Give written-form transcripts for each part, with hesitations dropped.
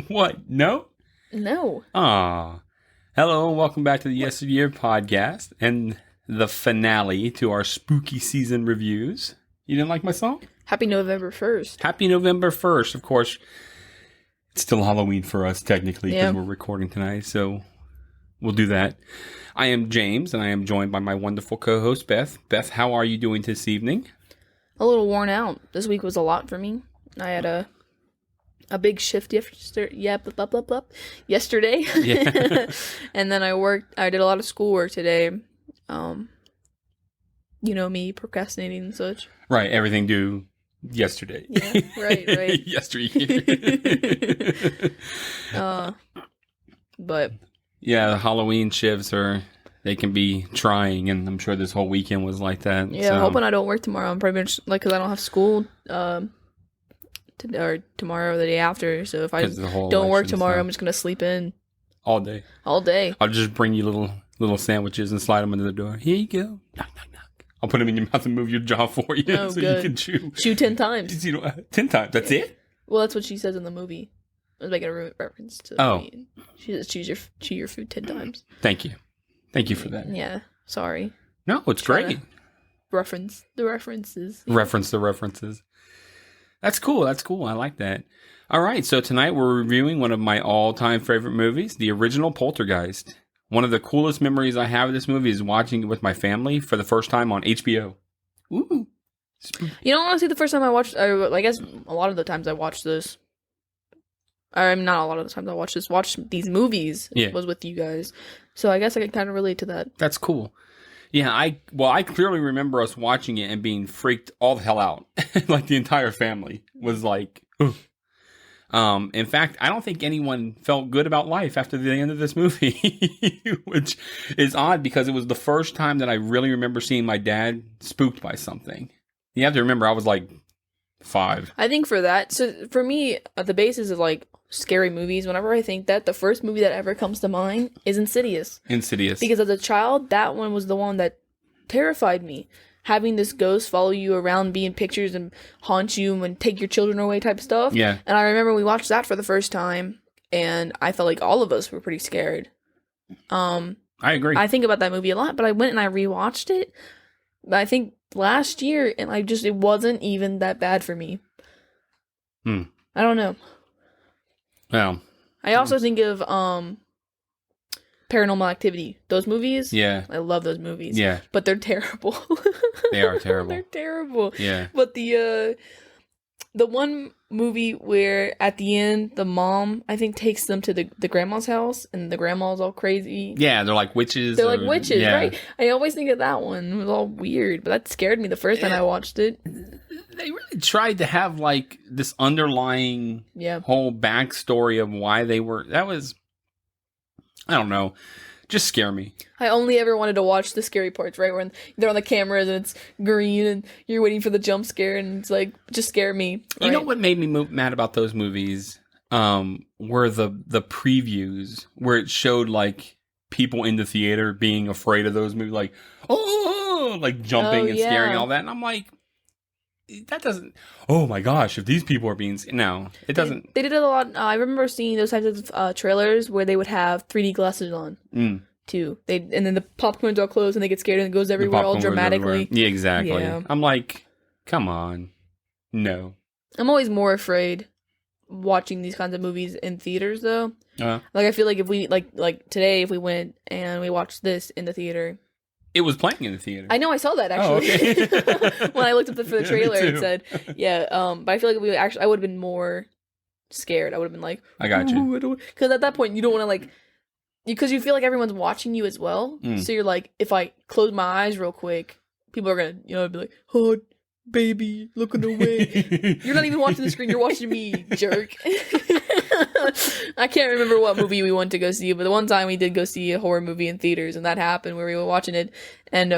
What? No? No. Ah. Hello and welcome back to the Yesteryear podcast and the finale to our spooky season reviews. You didn't like my song? Happy November 1st. Happy November 1st. Of course, it's still Halloween for us technically because Yeah. we're recording tonight, so we'll do that. I am James and I am joined by my wonderful co-host Beth. Beth, how are you doing this evening? A little worn out. This week was a lot for me. I had a big shift yesterday. Yesterday. Yeah. And then I did a lot of schoolwork today. You know me, procrastinating and such. Right, everything due yesterday. Yeah, right. Yesteryear. But Yeah, the Halloween shifts they can be trying, and I'm sure this whole weekend was like that. yeah, so. hoping I don't work tomorrow. I'm pretty much because I don't have school or tomorrow or the day after. So if I don't work tomorrow, I'm just gonna sleep in all day. All day. I'll just bring you little sandwiches and slide them under the door. Here you go. Knock, knock, knock. I'll put them in your mouth and move your jaw for you Oh, so good. you can chew. Chew 10 times. 10 times. That's it? Well, that's what she says in the movie. I was making a reference to the movie. She says chew your food 10 times. Thank you. Thank you for that. Yeah. Sorry. No, it's great. Reference the references. Reference the references. That's cool. I like that. All right. So tonight we're reviewing one of my all-time favorite movies, the original Poltergeist. One of the coolest memories I have of this movie is watching it with my family for the first time on HBO. Ooh. You know, honestly, the first time I watched, I guess a lot of the times I watched this. Not a lot of the times I watched these movies was with you guys. So I guess I can kind of relate to that. That's cool. Yeah, I clearly remember us watching it and being freaked all the hell out. Like the entire family was like, ugh. In fact, I don't think anyone felt good about life after the end of this movie, which is odd because it was the first time that I really remember seeing my dad spooked by something. You have to remember I was like 5. I think for that, so for me, the basis of like scary movies, whenever I think that, the first movie that ever comes to mind is Insidious. Because as a child, that one was the one that terrified me. Having this ghost follow you around, be in pictures and haunt you and take your children away type stuff. Yeah. And I remember we watched that for the first time, and I felt like all of us were pretty scared. I agree. I think about that movie a lot, but I went and I rewatched it, I think last year, and it wasn't even that bad for me. I don't know. Well, I also think of Paranormal Activity. Those movies? Yeah. I love those movies. Yeah. But they're terrible. They are terrible. They're terrible. Yeah. But the one movie where at the end the mom, I think, takes them to the grandma's house and the grandma's all crazy. Yeah, they're like witches. They're like witches, right? I always think of that one. It was all weird, but that scared me the first time I watched it. They really tried to have like this underlying whole backstory of why they were. That was, I don't know, just scare me. I only ever wanted to watch the scary parts, right? When they're on the cameras and it's green and you're waiting for the jump scare and it's like, just scare me. Right? You know what made me mad about those movies? Were the previews where it showed like people in the theater being afraid of those movies, like, oh, like jumping and scaring and all that. And I'm like, that doesn't. Oh my gosh! If these people are being no, it doesn't. They did it a lot. I remember seeing those types of trailers where they would have 3D glasses on too. And then the popcorn's all closed and they get scared and it goes everywhere all dramatically. Yeah, exactly. Yeah. I'm like, come on, no. I'm always more afraid watching these kinds of movies in theaters though. Like I feel like if we like today, if we went and we watched this in the theater. It was playing in the theater. I know, I saw that actually. Oh, okay. When I looked up for the trailer, it said, but I feel like I would have been more scared. I would have been like, I got you. Because at that point, you don't want to like, because you feel like everyone's watching you as well. So you're like, if I close my eyes real quick, people are going to, be like, oh, baby, looking away. You're not even watching the screen, you're watching me, jerk. I can't remember what movie we went to go see, but the one time we did go see a horror movie in theaters, and that happened where we were watching it, and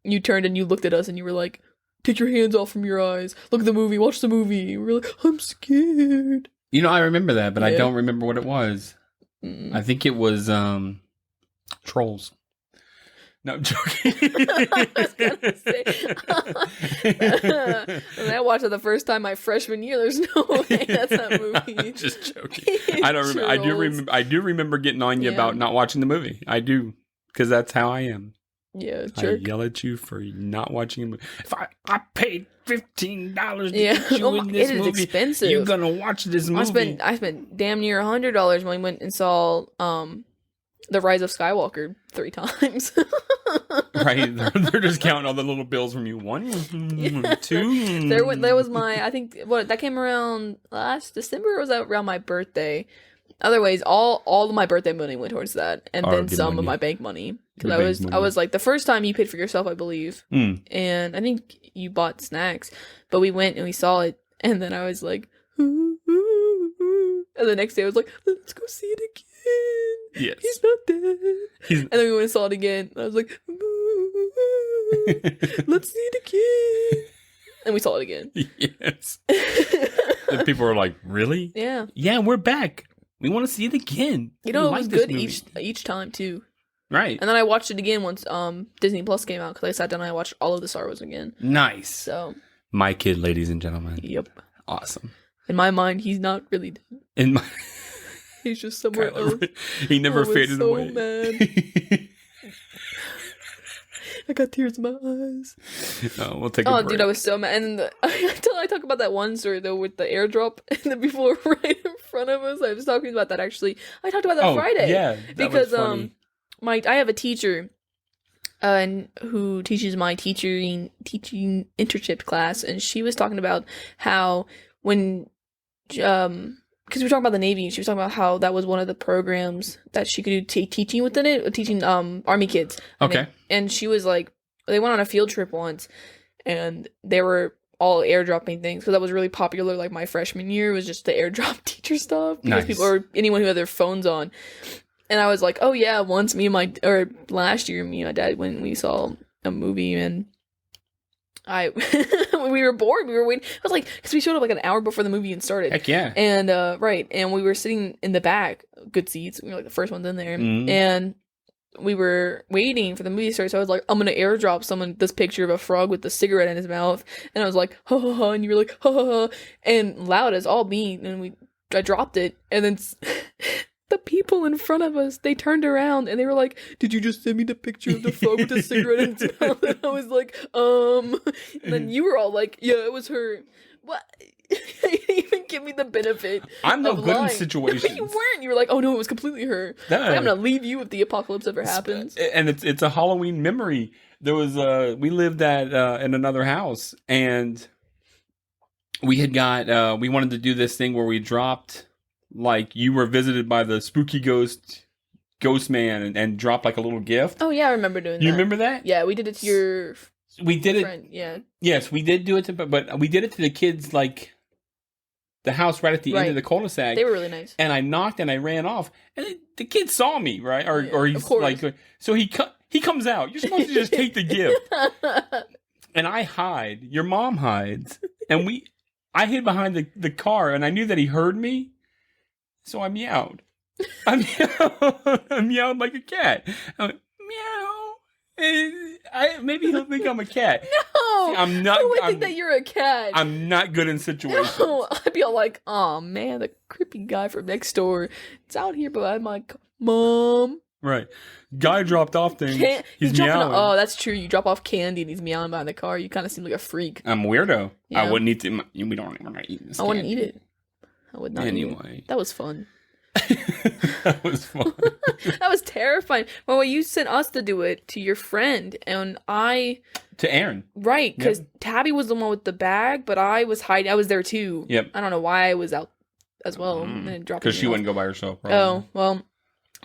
you turned and you looked at us and you were like, take your hands off from your eyes, look at the movie, watch the movie. We were like, I'm scared. I remember that, but I don't remember what it was. I think it was Trolls. No, I'm joking. I was gonna say. When I watched it the first time my freshman year, there's no way that's that movie. Just joking. I don't remember. I do remember getting on you about not watching the movie. I do, because that's how I am. Yeah, jerk. I yell at you for not watching a movie. If I paid $15 to get you in this movie, it is expensive. You're gonna watch this movie. I spent damn near $100 when we went and saw The Rise of Skywalker 3 times. Right, they're just counting all the little bills from you. 1, 2. There was my, I think, that came around last December, or was that around my birthday? Other ways, all of my birthday money went towards that, and then some of my bank money. Because I was like, the first time you paid for yourself, I believe, and I think you bought snacks, but we went and we saw it, and then I was like, and the next day I was like, let's go see it again. Yes, he's not dead. And then we went and saw it again, and I was like, let's see it again. And we saw it again. Yes. And people were like, really? Yeah. Yeah, we're back. We want to see it again. You know, it was good each time, too. Right. And then I watched it again once Disney Plus came out, because I sat down and I watched all of the Star Wars again. Nice. So. My kid, ladies and gentlemen. Yep. Awesome. In my mind, he's not really dead. In my... He's just somewhere else. He never faded away. Mad. I got tears in my eyes. Oh, we'll take a break. Dude, I was so mad. And I talk about that one story, though, with the airdrop and the people were right in front of us. I was talking about that, actually. I talked about that Friday. Yeah, because I have a teacher who teaches my teaching internship class, and she was talking about how when because we were talking about the Navy, and she was talking about how that was one of the programs that she could do teaching within it, teaching Army kids. Okay. And she was like, they went on a field trip once, and they were all airdropping things, because that was really popular. Like my freshman year was just the airdrop teacher stuff, because people, or anyone who had their phones on. And I was like, oh yeah, last year, me and my dad, when we saw a movie, and when we were bored, we were waiting. It was like, because we showed up like an hour before the movie even started. Heck yeah. And, and we were sitting in the back, good seats. We were like the first ones in there. Mm-hmm. And we were waiting for the movie to start. So I was like, I'm going to airdrop someone this picture of a frog with a cigarette in his mouth. And I was like, ha ha ha. And you were like, ha ha ha. And loud as all being. And I dropped it. And then the people in front of us, they turned around and they were like, did you just send me the picture of the frog with the cigarette in his mouth? And I was like, And then you were all like, yeah, it was her. What? You didn't even give me the benefit. I'm no good in situations. You weren't. You were like, oh no, it was completely her. No. Like, I'm gonna leave you if the apocalypse ever happens. And it's a Halloween memory. There was we lived in another house, and we had got we wanted to do this thing where we dropped, like, you were visited by the spooky ghost man and dropped like a little gift. Oh yeah, I remember doing that. You remember that? Yeah, we did it to your friend. Yeah. Yes, we did do it to, but we did it to the kids, like the house right at the end of the cul-de-sac. They were really nice. And I knocked and I ran off, and the kid saw me, right? Or he's like, so he comes out. You're supposed to just take the gift. And I hide. Your mom hides, and I hid behind the car, and I knew that he heard me, so I meowed. I meowed like a cat. I went, meow. And maybe he'll think I'm a cat. No, I'm not. Who would think that you're a cat? I'm not good in situations. No, I'd be all like, oh man, the creepy guy from next door. It's out here, but I'm like, Mom. Right. Guy dropped off things. He's meowing. Oh, that's true. You drop off candy and he's meowing behind the car. You kind of seem like a freak. I'm a weirdo. Yeah. I wouldn't eat it. We're not eating this. I wouldn't eat it. I would not. Anyway, eat it. That was fun. That was fun. That was terrifying. Well, you sent us to do it to your friend, and to Aaron. Right, because Tabby was the one with the bag, but I was hiding. I was there too. Yep. I don't know why I was out as well. Because she wouldn't go by herself. Probably. Oh, well.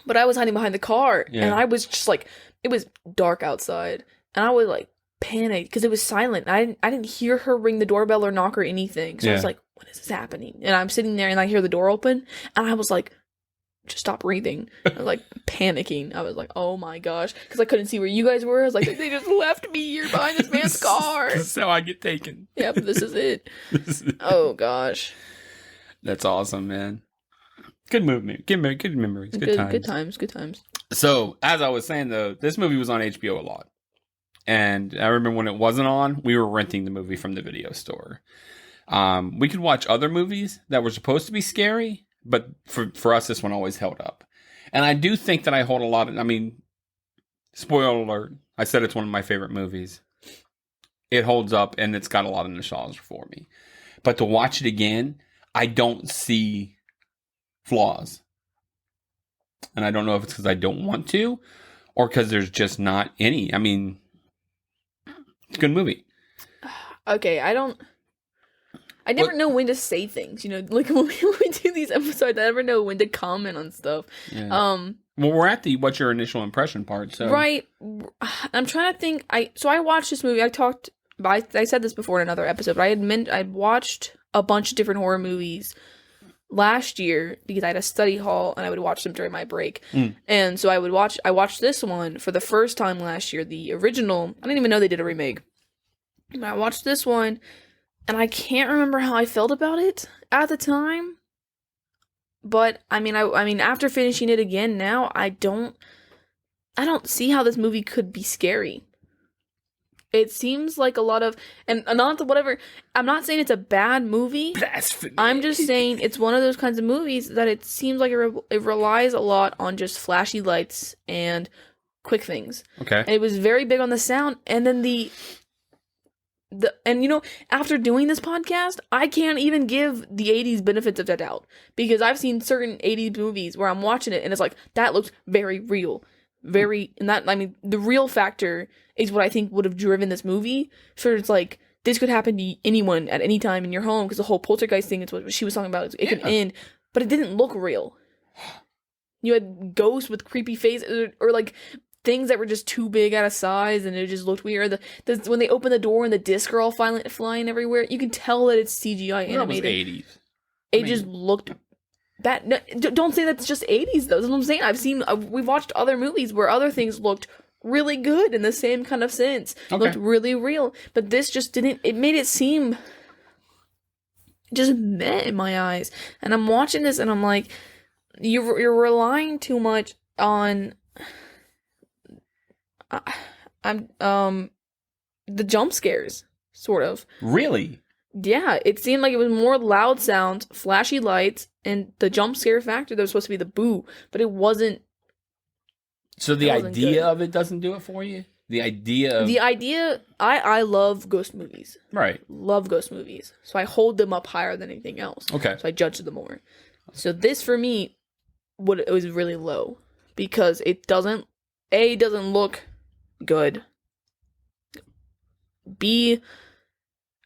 But I was hiding behind the car, and I was just like, it was dark outside, and I was like panicked because it was silent. I didn't hear her ring the doorbell or knock or anything. So I was like, what is this happening? And I'm sitting there and I hear the door open, and I was like, just stop breathing. I was like panicking. I was like, oh my gosh, because I couldn't see where you guys were. I was like, they just left me here behind this man's car. This is how I get taken. Yep, this is it. Oh gosh, that's awesome, man. Good movement. Good memories. Good times. Good times. So, as I was saying, though, this movie was on HBO a lot. And I remember when it wasn't on, we were renting the movie from the video store. We could watch other movies that were supposed to be scary, but for us, this one always held up. And I do think that I hold a lot of, I mean, spoiler alert, I said it's one of my favorite movies. It holds up, and it's got a lot of nostalgia for me. But to watch it again, I don't see flaws. And I don't know if it's because I don't want to, or because there's just not any. I mean, it's a good movie. Okay, I never know when to say things, you know, like when we do these episodes, I never know when to comment on stuff. Yeah. Well, we're at the what's your initial impression part, so. Right. I'm trying to think. I watched this movie. I said this before in another episode, but I watched a bunch of different horror movies last year because I had a study hall and I would watch them during my break. And so I watched this one for the first time last year, the original. I didn't even know they did a remake. And I watched this one and I can't remember how I felt about it at the time. But I mean after finishing it again now, I don't see how this movie could be scary. It seems like a lot of, and not whatever, I'm not saying it's a bad movie. Blasphemy. I'm just saying it's one of those kinds of movies that it seems like it relies a lot on just flashy lights and quick things. Okay. And it was very big on the sound. And then and you know, after doing this podcast, I can't even give the 80s benefits of the doubt. Because I've seen certain 80s movies where I'm watching it and it's like, that looks very real. The real factor is what I think would have driven this movie. So it's like, this could happen to anyone at any time in your home, because the whole Poltergeist thing is what she was talking about. It could end, but it didn't look real. You had ghosts with creepy faces, or like things that were just too big out of size, and it just looked weird. When they open the door and the discs are all flying everywhere, you can tell that it's CGI animated. It was 80s. Just looked bad. No, don't say that's just 80s though. That's what I'm saying. We've watched other movies where other things looked really good in the same kind of sense. Okay. Looked really real. But this just didn't. It made it seem just meh in my eyes. And I'm watching this and I'm like, you're relying too much on the jump scares, sort of. Really? Yeah, it seemed like it was more loud sounds, flashy lights, and the jump scare factor that was supposed to be the boo, but it wasn't. So the idea of it doesn't do it for you? I love ghost movies. Right. Love ghost movies. So I hold them up higher than anything else. Okay. So I judge them more. So this for me, it was really low, because it doesn't look good. B,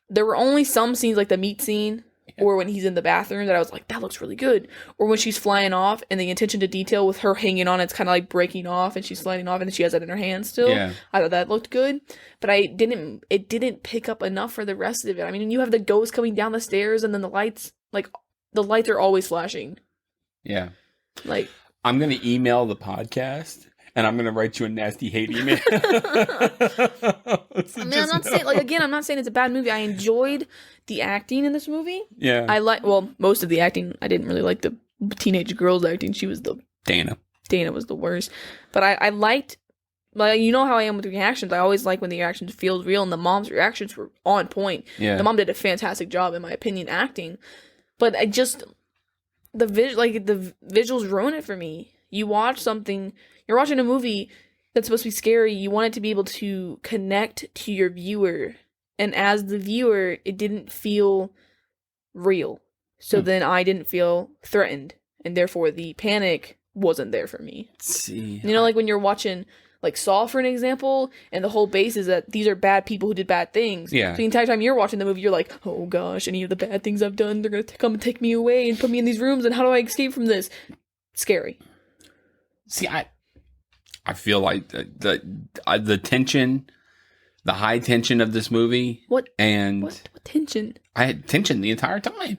there were only some scenes, like the meat scene, or when he's in the bathroom, that I was like, that looks really good. Or when she's flying off, and the attention to detail with her hanging on, it's kind of like breaking off, and she's sliding off, and she has it in her hand still. Yeah. I thought that looked good. But it didn't pick up enough for the rest of it. I mean, you have the ghost coming down the stairs, and then the lights are always flashing. Yeah. Like, I'm going to email the podcast, and I'm going to write you a nasty hate email. I'm not saying it's a bad movie. I enjoyed the acting in this movie. Yeah. Most of the acting. I didn't really like the teenage girl's acting. She was Dana was the worst. But I liked, like, you know how I am with reactions. I always like when the reactions feel real, and the mom's reactions were on point. Yeah. The mom did a fantastic job, in my opinion, acting. But the visuals ruin it for me. You're watching a movie that's supposed to be scary. You want it to be able to connect to your viewer. And as the viewer, it didn't feel real. So then I didn't feel threatened. And therefore, the panic wasn't there for me. See. You know, like when you're watching, like, Saw, for an example, and the whole base is that these are bad people who did bad things. Yeah. So the entire time you're watching the movie, you're like, oh gosh, any of the bad things I've done, they're going to come and take me away and put me in these rooms, and how do I escape from this? Scary. See, I feel like the tension, the high tension of this movie. What tension? I had tension the entire time.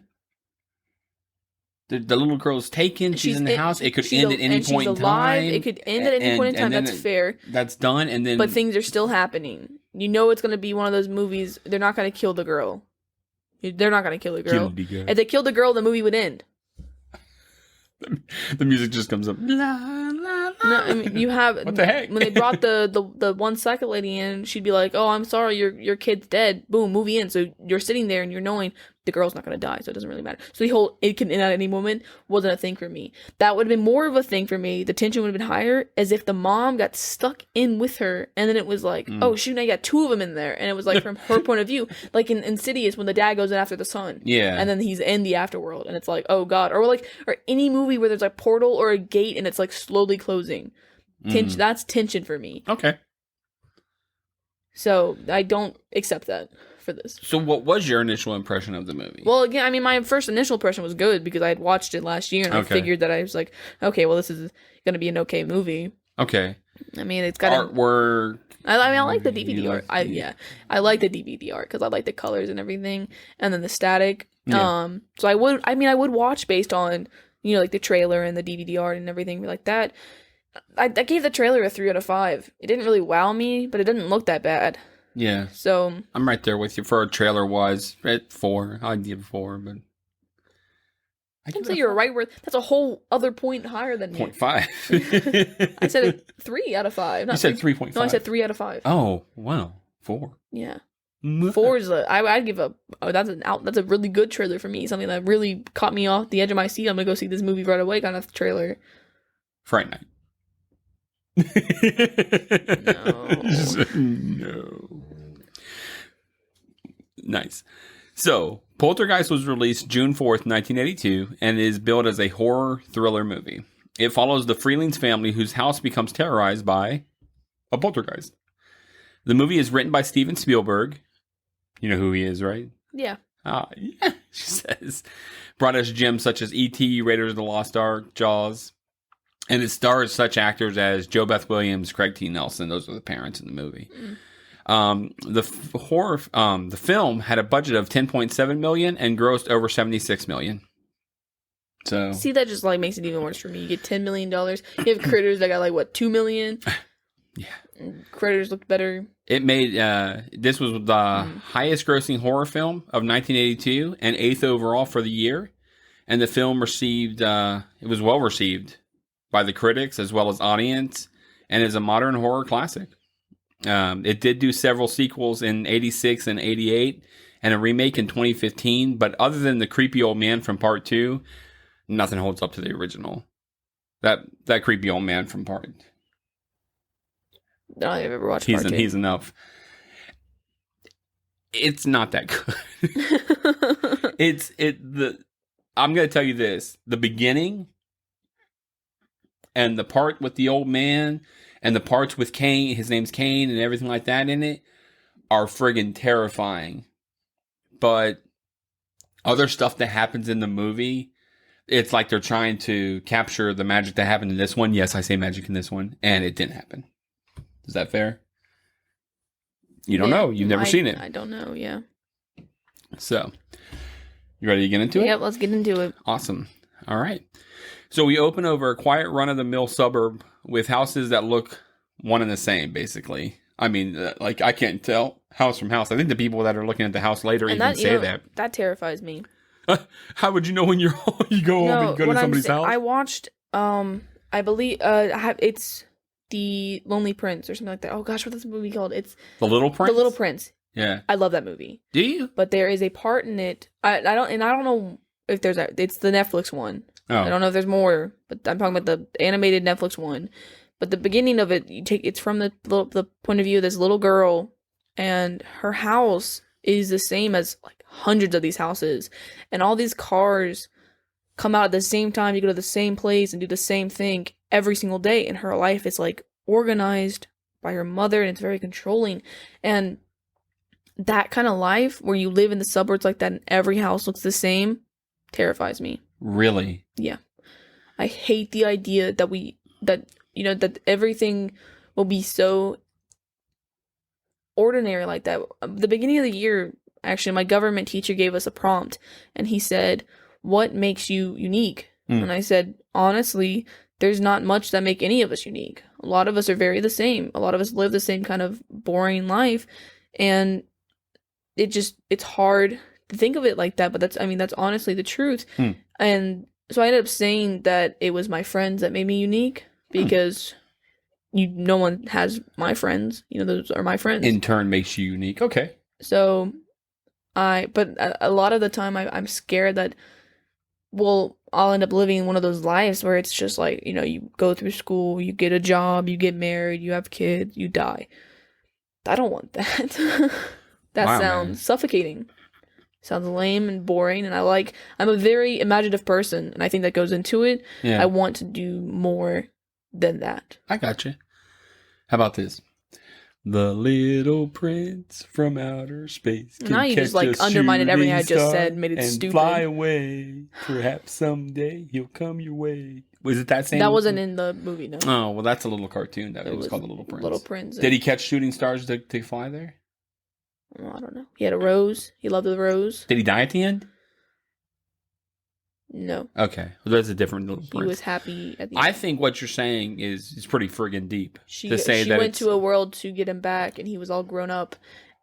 The little girl's taken. She's in the house. It could end at any point in time. It could end at any point in time. That's fair. That's done, but things are still happening. You know, it's going to be one of those movies. They're not going to kill the girl. They're not going to kill the girl. If they killed the girl, the movie would end. The music just comes up. La, la, la, la. No, I mean, you have What the heck? when they brought the one second lady in, she'd be like, "Oh, I'm sorry, your kid's dead." Boom, movie in. So you're sitting there and you're knowing the girl's not gonna die, so it doesn't really matter. So the whole it can end at any moment wasn't a thing for me. That would have been more of a thing for me. The tension would have been higher, as if the mom got stuck in with her, and then it was like, oh shoot, now you got two of them in there, and it was like from her point of view, like in Insidious when the dad goes in after the son, Yeah. and then he's in the afterworld, and it's like, oh god, or any movie where there's a portal or a gate and it's like slowly closing. That's tension for me. Okay. So I don't accept that for this. So what was your initial impression of the movie? Well, again, I mean, my first initial impression was good because I had watched it last year and I figured that I was like, okay, well, this is going to be an okay movie. Okay. I mean, it's got artwork. I like the DVD art. I like the DVD art because I like the colors and everything, and then the static. Yeah. So I would watch based on like the trailer and the DVD art and everything like that. I gave the trailer a 3 out of 5. It didn't really wow me, but it didn't look that bad. Yeah. So I'm right there with you. For a trailer was at 4. I'd give 4, but I can say you're right where that's a whole other point higher than me. 0.5. I said a 3 out of 5. You said 3.5. No, I said 3 out of 5. Oh, wow. 4. Yeah. 4 is I'd give that's a really good trailer for me. Something that really caught me off the edge of my seat. I'm gonna go see this movie right away kind of trailer. Fright Night. No. Nice. So, Poltergeist was released June 4th, 1982, and is billed as a horror thriller movie. It follows the Freeling's family whose house becomes terrorized by a poltergeist. The movie is written by Steven Spielberg. You know who he is, right? Yeah. Yeah, she says. Brought us gems such as E.T., Raiders of the Lost Ark, Jaws. And it stars such actors as Jo Beth Williams, Craig T. Nelson. Those are the parents in the movie. The film had a budget of $10.7 million and grossed over $76 million. So see, that just like makes it even worse for me. You get $10 million. You have Critters that got like what, $2 million. Yeah, Critters looked better. It made this was the highest grossing horror film of 1982 and 8th overall for the year. And the film received it was well received by the critics as well as audience, and is a modern horror classic. It did do several sequels in 86 and 88 and a remake in 2015, but other than the creepy old man from part 2, nothing holds up to the original. That creepy old man from part. No, I've ever watched part 2. He's enough. It's not that good. I'm going to tell you this. The beginning and the part with the old man and the parts with Kane, his name's Kane and everything like that in it are friggin' terrifying. But other stuff that happens in the movie, it's like they're trying to capture the magic that happened in this one. Yes, I say magic in this one, and it didn't happen. Is that fair? You don't know. You've never seen it. I don't know, yeah. So, you ready to get into it? Yep, let's get into it. Awesome. All right. So we open over a quiet run-of-the-mill suburb with houses that look one and the same, basically. I mean, like, I can't tell house from house. I think the people that are looking at the house later even say that. That terrifies me. How would you know when you go home and go to somebody's house? I watched, I believe, it's The Lonely Prince or something like that. Oh gosh, what's this movie called? It's The Little Prince? The Little Prince. Yeah. I love that movie. Do you? But there is a part in it, I don't know if there's it's the Netflix one. Oh. I don't know if there's more, but I'm talking about the animated Netflix one. But the beginning of it, it's from the point of view of this little girl, and her house is the same as like hundreds of these houses, and all these cars come out at the same time. You go to the same place and do the same thing every single day, and her life is like organized by her mother, and it's very controlling. And that kind of life where you live in the suburbs like that and every house looks the same terrifies me. Really? Yeah. I hate the idea that everything will be so ordinary like that. The beginning of the year, actually, my government teacher gave us a prompt, and he said, "What makes you unique?" And I said, honestly, there's not much that make any of us unique. A lot of us are very the same. A lot of us live the same kind of boring life, and it's hard to think of it like that, but that's honestly the truth. And so I ended up saying that it was my friends that made me unique, because no one has my friends. Those are my friends. In turn, makes you unique. Okay. So, but a lot of the time, I'm scared that, well, I'll end up living one of those lives where it's just like, you go through school, you get a job, you get married, you have kids, you die. I don't want that. That Wow, sounds man. suffocating. Sounds lame and boring, and I'm a very imaginative person, and I think that goes into it. Yeah. I want to do more than that. I got you. How about this? The little prince from outer space can Now you just catch a undermined everything I shooting just star said, made it and stupid. fly away. Perhaps someday he'll come your way. Was it that same? That wasn't in the movie, no. Oh, well, that's a little cartoon. It was called The Little Prince. Little Prince. Did he catch shooting stars to fly there? Oh, I don't know. He had a rose. He loved the rose. Did he die at the end? No. Okay, well, that's a different Little Prince. He was happy at the I end. think what you're saying is pretty friggin' deep. She that went to a world to get him back, and he was all grown up,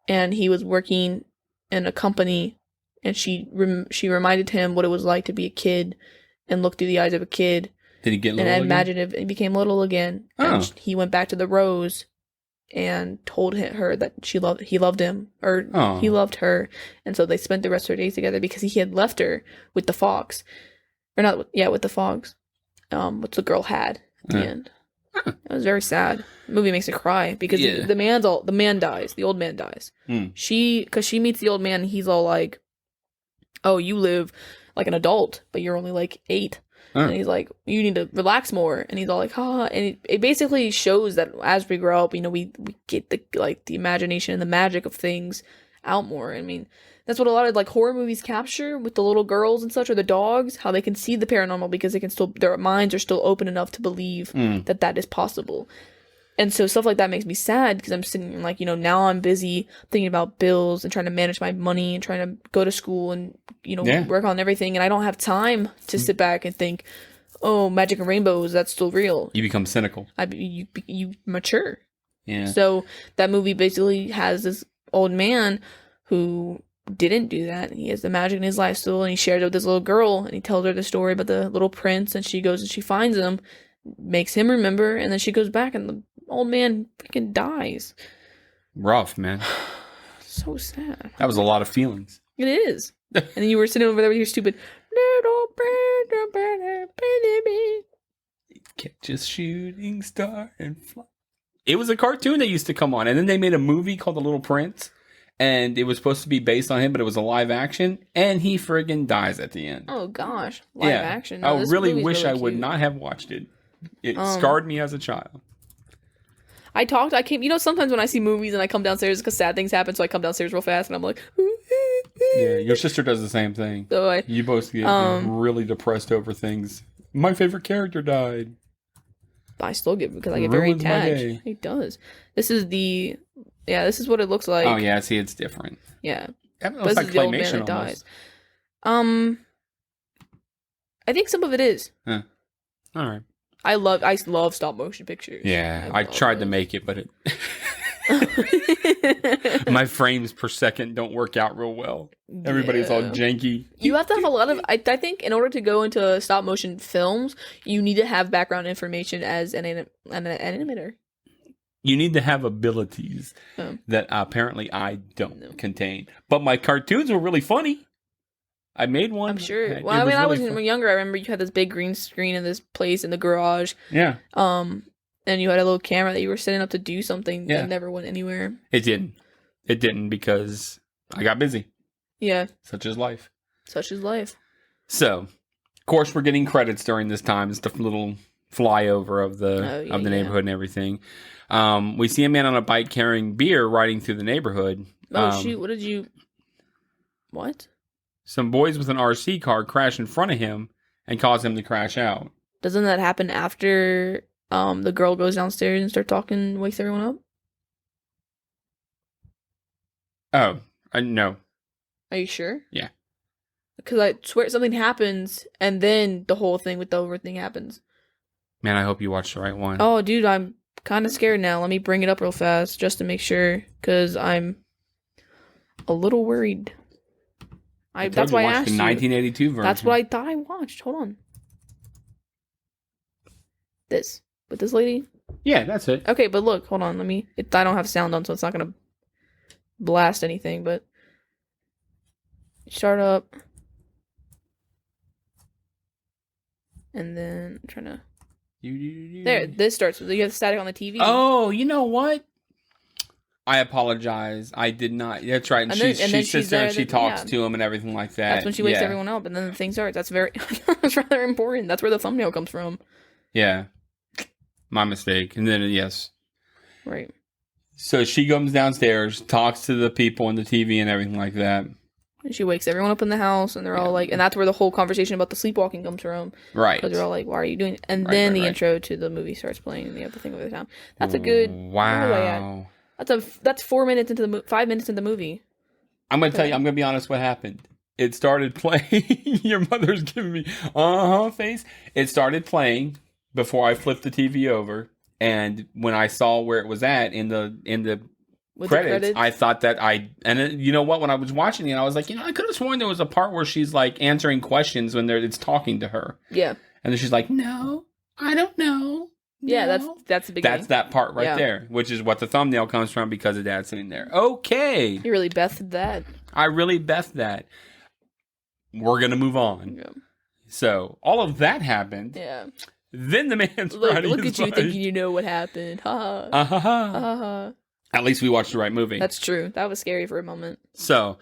and he was working in a company, and she reminded him what it was like to be a kid and look through the eyes of a kid. Did he get little and again? imaginative, and became little again. Oh. And he went back to the rose and told her that he loved him, or Oh. he loved her, and so they spent the rest of their days together because he had left her with the fox, or not? With the fox, which the girl had at the end. It was very sad. The movie makes me cry because the man dies. The old man dies. Because she meets the old man, and he's all like, "Oh, you live like an adult, but you're only like 8." And he's like, "You need to relax more." And he's all like, and it basically shows that as we grow up, we get the imagination and the magic of things out more. I mean, that's what a lot of horror movies capture with the little girls and such, or the dogs, how they can see the paranormal because their minds are still open enough to believe that is possible. And so stuff like that makes me sad because I'm sitting now I'm busy thinking about bills and trying to manage my money and trying to go to school and, work on everything. And I don't have time to sit back and think, oh, magic and rainbows, that's still real. You become cynical. You mature. Yeah. So that movie basically has this old man who didn't do that. He has the magic in his life still, and he shares it with this little girl, and he tells her the story about the little prince, and she goes and she finds him, makes him remember, and then she goes back, and the old man freaking dies. Rough, man. So sad. That was a lot of feelings. It is. And then you were sitting over there with your stupid little baby. Catch a shooting star and fly. It was a cartoon that used to come on, and then they made a movie called The Little Prince, and it was supposed to be based on him, but it was a live action, and he friggin' dies at the end. Oh gosh, live action. No, I really wish really I would cute. not have watched it. It scarred me as a child. I came, sometimes when I see movies and I come downstairs because sad things happen, so I come downstairs real fast and I'm like, yeah, your sister does the same thing. So you both get really depressed over things. My favorite character died. I still get, because I get very attached. It does. This is what it looks like. Oh yeah, see, it's different. Yeah. It looks like claymation almost. I think some of it is. Huh. All right. I love stop motion pictures. Yeah, I tried to make it, but my frames per second don't work out real well. Everybody's all janky. You have to have a lot of. I think in order to go into stop motion films, you need to have background information as an animator. You need to have abilities that apparently I don't contain. But my cartoons were really funny. I made one. I'm sure. Well, when I was younger, I remember you had this big green screen in this place in the garage. Yeah. And you had a little camera that you were setting up to do something that never went anywhere. It didn't. It didn't because I got busy. Yeah. Such is life. Such is life. So, of course, we're getting credits during this time. It's the little flyover of the neighborhood and everything. We see a man on a bike carrying beer riding through the neighborhood. Oh, shoot. What did you... What? Some boys with an RC car crash in front of him and cause him to crash out. Doesn't that happen after the girl goes downstairs and starts talking, wakes everyone up? Oh, no. Are you sure? Yeah. Because I swear something happens and then the whole thing with the overthing happens. Man, I hope you watched the right one. Oh, dude, I'm kind of scared now. Let me bring it up real fast just to make sure, because I'm a little worried. That's why I asked you. The 1982 version. That's what I thought I watched. Hold on. This. With this lady? Yeah, that's it. Okay, but look, hold on. I don't have sound on, so it's not going to blast anything, but start up. And then I'm trying to... There, this starts. You have static on the TV. Oh, you know what? I apologize. I did not. That's right. And, she sits there and she talks to him and everything like that. That's when she wakes everyone up, and then the thing starts. That's that's rather important. That's where the thumbnail comes from. Yeah. My mistake. And then, yes. Right. So she comes downstairs, talks to the people on the TV and everything like that. And she wakes everyone up in the house, and they're all like, and that's where the whole conversation about the sleepwalking comes from. Right. Because they're all like, why are you doing it? And then the intro to the movie starts playing, and they have the thing over the town. That's a good... Wow. That's 4 minutes into the 5 minutes into the movie. I'm going to tell you, I'm going to be honest what happened. It started playing. Your mother's giving me face. It started playing before I flipped the TV over, and when I saw where it was at in the credits, I thought that you know what, when I was watching it, I was like, I could have sworn there was a part where she's like answering questions when it's talking to her. Yeah. And then she's like, no, I don't know. Yeah, that's the beginning. That's that part right there, which is what the thumbnail comes from because of Dad sitting there. Okay. You really bethed that. I really bethed that. We're going to move on. Yeah. So, all of that happened. Yeah. Then the man's look riding at his you bike. Thinking you know what happened. Ha ha. Ha. At least we watched the right movie. That's true. That was scary for a moment. So,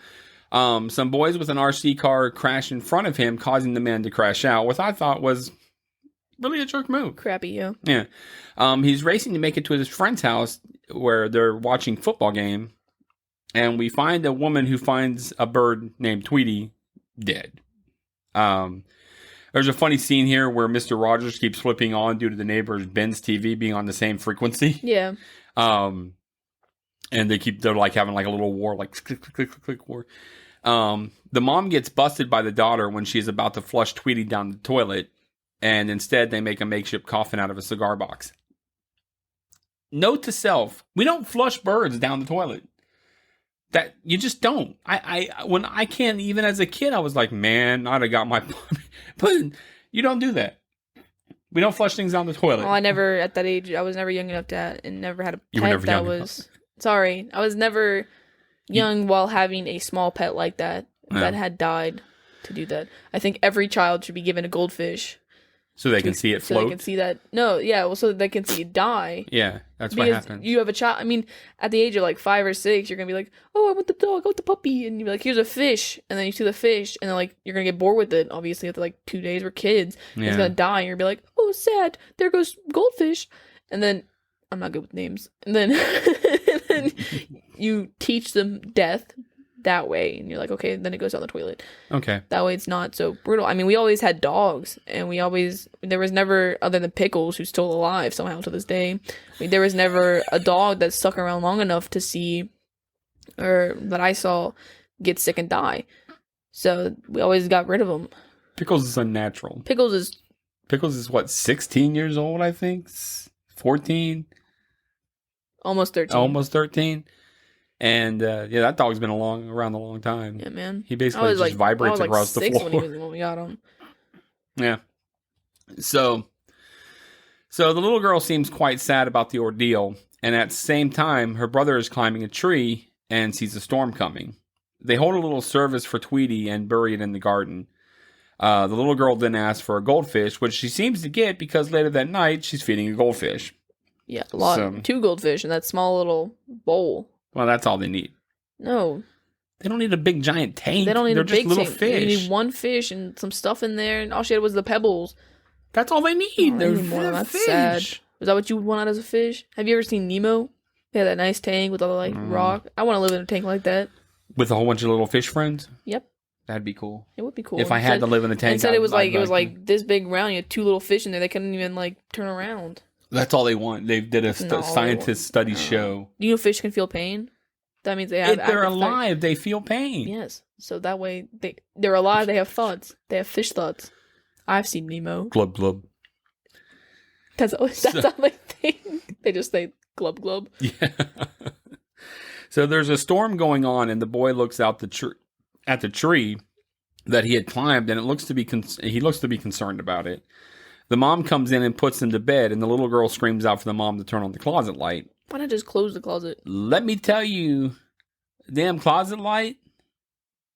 some boys with an RC car crash in front of him, causing the man to crash out, which I thought was really a jerk move. Crappy, yeah. Yeah. He's racing to make it to his friend's house where they're watching football game, and we find a woman who finds a bird named Tweety dead. There's a funny scene here where Mr. Rogers keeps flipping on due to the neighbor's Ben's TV being on the same frequency. Yeah. And they're like having like a little war, like click, click, click, click war. The mom gets busted by the daughter when she's about to flush Tweety down the toilet, and instead they make a makeshift coffin out of a cigar box. Note to self: we don't flush birds down the toilet. That you just don't. When I can't, even as a kid, I was like, man, I'd have got my. But you don't do that. We don't flush things down the toilet. Well, at that age, I was never young enough to and never had a pet that was. Sorry, I was never young while having a small pet like that that had died to do that. I think every child should be given a goldfish. So they can see it float? So they can see that. No, yeah, well, so they can see it die. Yeah, that's what happens. You have a child. I mean, at the age of like 5 or 6, you're going to be like, oh, I want the dog, I want the puppy. And you're like, here's a fish. And then you see the fish, and then like, you're going to get bored with it. Obviously, after like 2 days, we're kids. Yeah. It's going to die. And you're going to be like, oh, sad. There goes goldfish. And then, I'm not good with names. And then, you teach them death that way, and you're like, okay, then it goes down the toilet. Okay. That way it's not so brutal. I mean, we always had dogs, and there was never, other than Pickles, who's still alive somehow to this day, I mean, there was never a dog that stuck around long enough to see, or that I saw, get sick and die. So we always got rid of them. Pickles is unnatural. Pickles is what, 16 years old, I think? 14? Almost 13. Almost 13. And that dog's been around a long time. Yeah, man. He basically just vibrates across the floor. When we got him. Yeah. So the little girl seems quite sad about the ordeal, and at the same time, her brother is climbing a tree and sees a storm coming. They hold a little service for Tweety and bury it in the garden. The little girl then asks for a goldfish, which she seems to get because later that night she's feeding a goldfish. Yeah, a lot. 2 goldfish in that small little bowl. Well, that's all they need. No. They don't need a big giant tank. They don't need They're a big just little tank. fish. They need 1 fish and some stuff in there, and all she had was the pebbles. That's all they need. They're more. That's fish. Sad. Was that what you would want out as a fish? Have you ever seen Nemo? They had that nice tank with all the rock. I want to live in a tank like that. With a whole bunch of little fish friends? Yep. That'd be cool. It would be cool. If I had to live in a tank. Instead, it was like this big round. You had 2 little fish in there. They couldn't even like turn around. That's all they want. They did a scientist study show. Do you know fish can feel pain? That means they have. If they're alive, they feel pain. Yes. So that way they're alive. They have thoughts. They have fish thoughts. I've seen Nemo. Glub glub. That's all they think. They just say glub glub. Yeah. So there's a storm going on, and the boy looks out at the tree that he had climbed, and he looks to be concerned about it. The mom comes in and puts him to bed, and the little girl screams out for the mom to turn on the closet light. Why not just close the closet? Let me tell you, damn closet light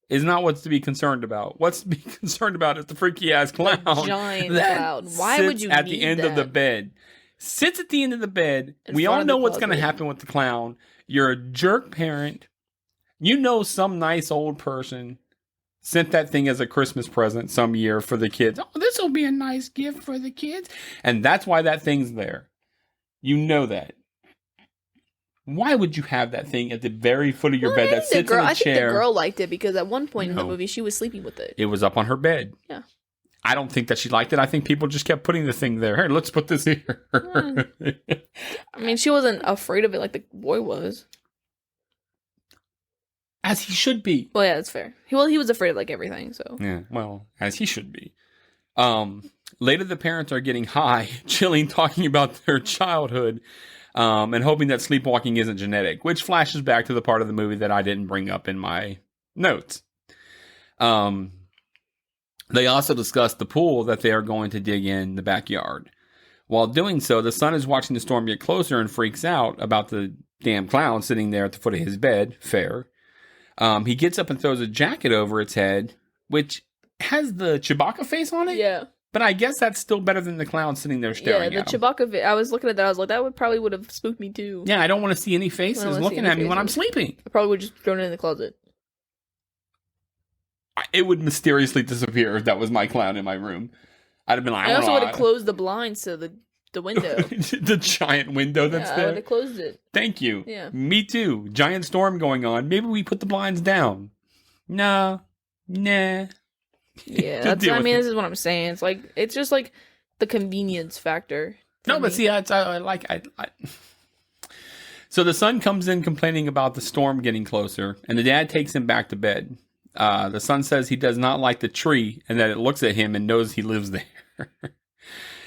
is not what's to be concerned about. What's to be concerned about is the freaky ass clown. A giant clown. Why would you at need the end of the bed? Sits at the end of the bed. We all know what's going to happen with the clown. You're a jerk parent. You know some nice old person sent that thing as a Christmas present some year for the kids. Oh, this will be a nice gift for the kids. And that's why that thing's there. You know that. Why would you have that thing at the very foot of your bed that sits in a chair? I think the girl liked it because at one point in the movie, she was sleeping with it. It was up on her bed. Yeah. I don't think that she liked it. I think people just kept putting the thing there. Hey, let's put this here. I mean, she wasn't afraid of it like the boy was. As he should be. Well, yeah, that's fair. He was afraid of like everything, so. Yeah, well, as he should be. Later, the parents are getting high, chilling, talking about their childhood, and hoping that sleepwalking isn't genetic, which flashes back to the part of the movie that I didn't bring up in my notes. They also discuss the pool that they are going to dig in the backyard. While doing so, the son is watching the storm get closer and freaks out about the damn clown sitting there at the foot of his bed. Fair. He gets up and throws a jacket over its head, which has the Chewbacca face on it. Yeah. But I guess that's still better than the clown sitting there staring at him. Yeah, the Chewbacca. I was looking at that. I was like, that probably would have spooked me too. Yeah, I don't want to see any faces looking at me when I'm sleeping. I probably would have just thrown it in the closet. It would mysteriously disappear if that was my clown in my room. I'd have been like, I also would have closed the blinds to the window. The giant window that's there. I would have closed it. Thank you. Yeah. Me too. Giant storm going on. Maybe we put the blinds down. No. Nah. Yeah, this is what I'm saying. It's just like the convenience factor. No, but see, So the son comes in complaining about the storm getting closer, and the dad takes him back to bed. The son says he does not like the tree and that it looks at him and knows he lives there.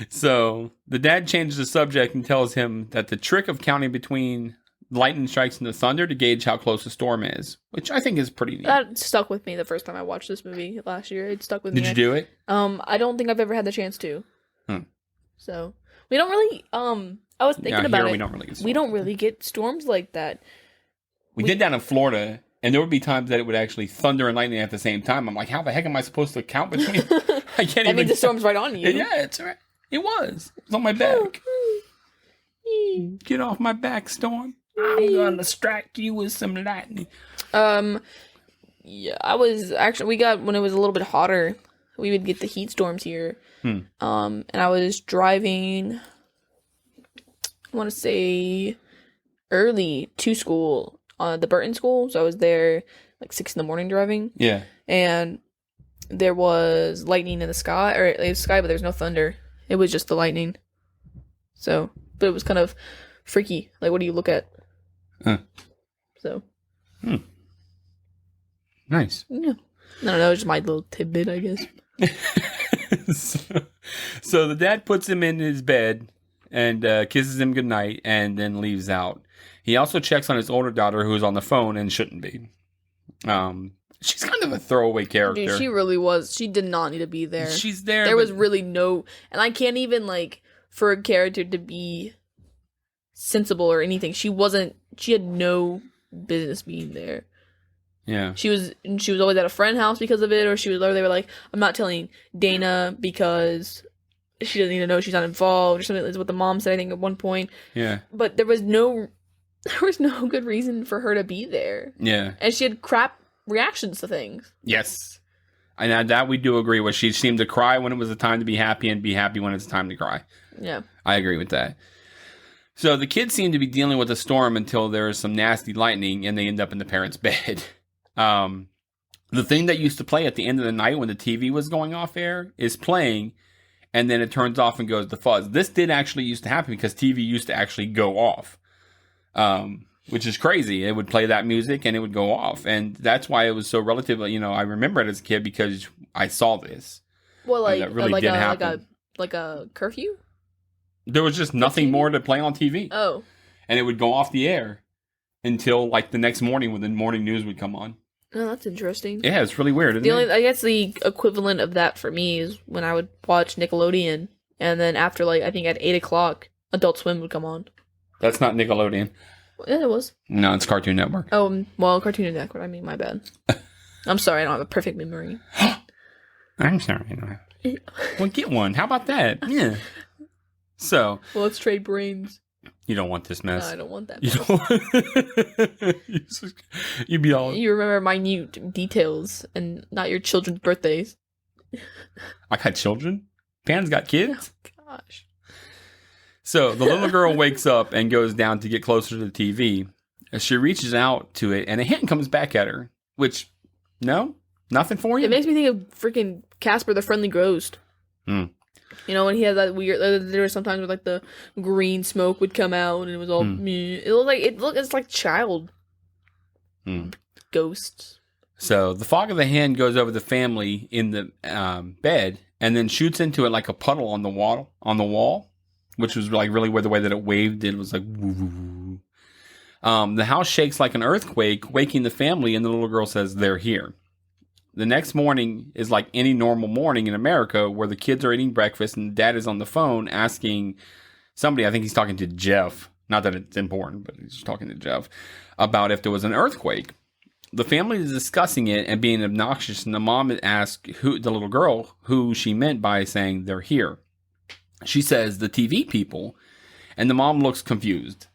So the dad changes the subject and tells him that the trick of counting between lightning strikes and the thunder to gauge how close the storm is, which I think is pretty neat. That stuck with me the first time I watched this movie last year. It stuck with me. Did you do it? I don't think I've ever had the chance to. So we don't really. I was thinking about it. We don't really get storms like that. We did down in Florida. And there would be times that it would actually thunder and lightning at the same time. I'm like, how the heck am I supposed to count between? I can't even. I mean, the storm's right on you. Yeah, it's right. It was. It was on my back. Get off my back, Storm. I'm gonna strike you with some lightning. Yeah, I was actually. We got when it was a little bit hotter. We would get the heat storms here. And I was driving. I want to say early to school. The Burton school, so I was there like 6 a.m. driving. Yeah. And there was lightning in the sky, or it was sky, but there was no thunder. It was just the lightning. So, but it was kind of freaky. Like, what do you look at? So. Nice. Yeah. I don't know, just my little tidbit, I guess. So the dad puts him in his bed and kisses him goodnight and then leaves out. He also checks on his older daughter, who's on the phone and shouldn't be. She's kind of a throwaway character. Dude, she really was. She did not need to be there. She's there. There was really no... And I can't even, for a character to be sensible or anything. She had no business being there. Yeah. She was always at a friend's house because of it, or they were like, I'm not telling Dana because... she doesn't need to know she's not involved, or something. That's what the mom said, I think, at one point. Yeah. But there was no good reason for her to be there. Yeah. And she had crap reactions to things. Yes. And that we do agree with. She seemed to cry when it was the time to be happy and be happy when it's time to cry. Yeah. I agree with that. So the kids seem to be dealing with a storm until there is some nasty lightning and they end up in the parents' bed. The thing that used to play at the end of the night when the TV was going off air is playing, and then it turns off and goes to fuzz. This did actually used to happen because TV used to actually go off, which is crazy. It would play that music and it would go off. And that's why it was so relatively, I remember it as a kid because I saw this. Well, that really did happen. Like a curfew? There was just nothing more to play on TV. Oh. And it would go off the air until the next morning when the morning news would come on. Oh, that's interesting. Yeah, it's really weird, isn't it? I guess the equivalent of that for me is when I would watch Nickelodeon And then after, like, I think at 8 o'clock, Adult Swim would come on. That's not Nickelodeon. Yeah, it was. No, it's Cartoon Network. Oh, well, Cartoon Network. I mean, my bad. I'm sorry, I don't have a perfect memory. I'm sorry. Well, get one. How about that? Yeah. So. Well, let's trade brains. You don't want this mess. No, I don't want that mess. You'd be all... You remember minute details and not your children's birthdays. I got children? Pan's got kids? Oh, gosh. So the little girl wakes up and goes down to get closer to the TV. She reaches out to it, and a hand comes back at her. Which, no? Nothing for you? It makes me think of freaking Casper the Friendly Ghost. Hmm. You know, when he had that weird... There were sometimes where, like, the green smoke would come out, and it was all... It looked like... It's like child ghosts. So the fog of the hand goes over the family in the bed, and then shoots into it like a puddle on the wall, which was like really where the way that it waved, it was like woo. The house shakes like an earthquake, waking the family, and the little girl says, "They're here." The next morning is like any normal morning in America, where the kids are eating breakfast and dad is on the phone asking somebody, I think he's talking to Jeff, not that it's important, but he's talking to Jeff, about if there was an earthquake. The family is discussing it and being obnoxious, and the mom asked the little girl who she meant by saying, "They're here." She says, "The TV people," and the mom looks confused.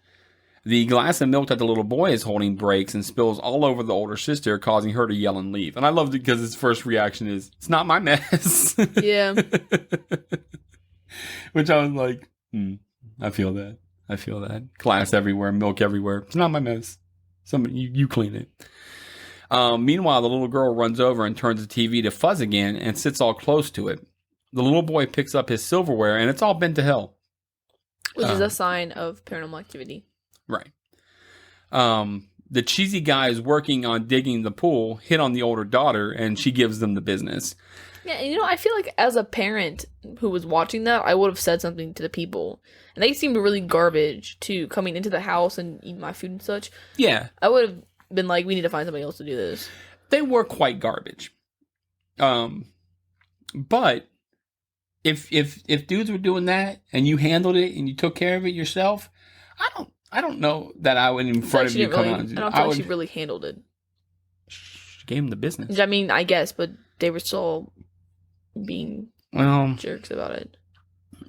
The glass of milk that the little boy is holding breaks and spills all over the older sister, causing her to yell and leave. And I loved it because his first reaction is, "It's not my mess." Yeah. Which I was like, I feel that. I feel that. Glass everywhere, milk everywhere. It's not my mess. Somebody, you clean it. Meanwhile, the little girl runs over and turns the TV to fuzz again and sits all close to it. The little boy picks up his silverware, and it's all bent to hell. Which is a sign of paranormal activity. Right. The cheesy guys working on digging the pool hit on the older daughter, and she gives them the business. Yeah, and I feel like as a parent who was watching that, I would have said something to the people. And they seemed really garbage, too, coming into the house and eating my food and such. Yeah. I would have been like, we need to find somebody else to do this. They were quite garbage. But if dudes were doing that and you handled it and you took care of it yourself, I don't know that I would in front of you come out and do. I don't feel like she really handled it. She gave him the business. I mean, I guess, but they were still being jerks about it.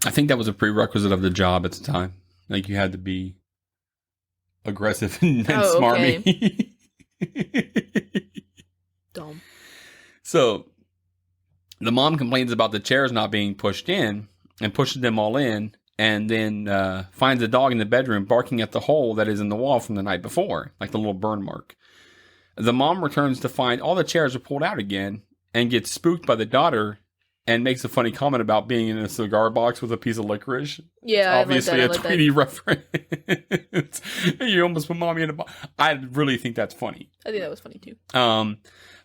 I think that was a prerequisite of the job at the time. Like, you had to be aggressive and smarmy. Okay. Dumb. So the mom complains about the chairs not being pushed in and pushes them all in, and then finds a dog in the bedroom barking at the hole that is in the wall from the night before, like the little burn mark. The mom returns to find all the chairs are pulled out again and gets spooked by the daughter and makes a funny comment about being in a cigar box with a piece of licorice. Yeah, it's obviously a Tweety reference. You almost put mommy in a box. I really think that's funny. I think that was funny too. The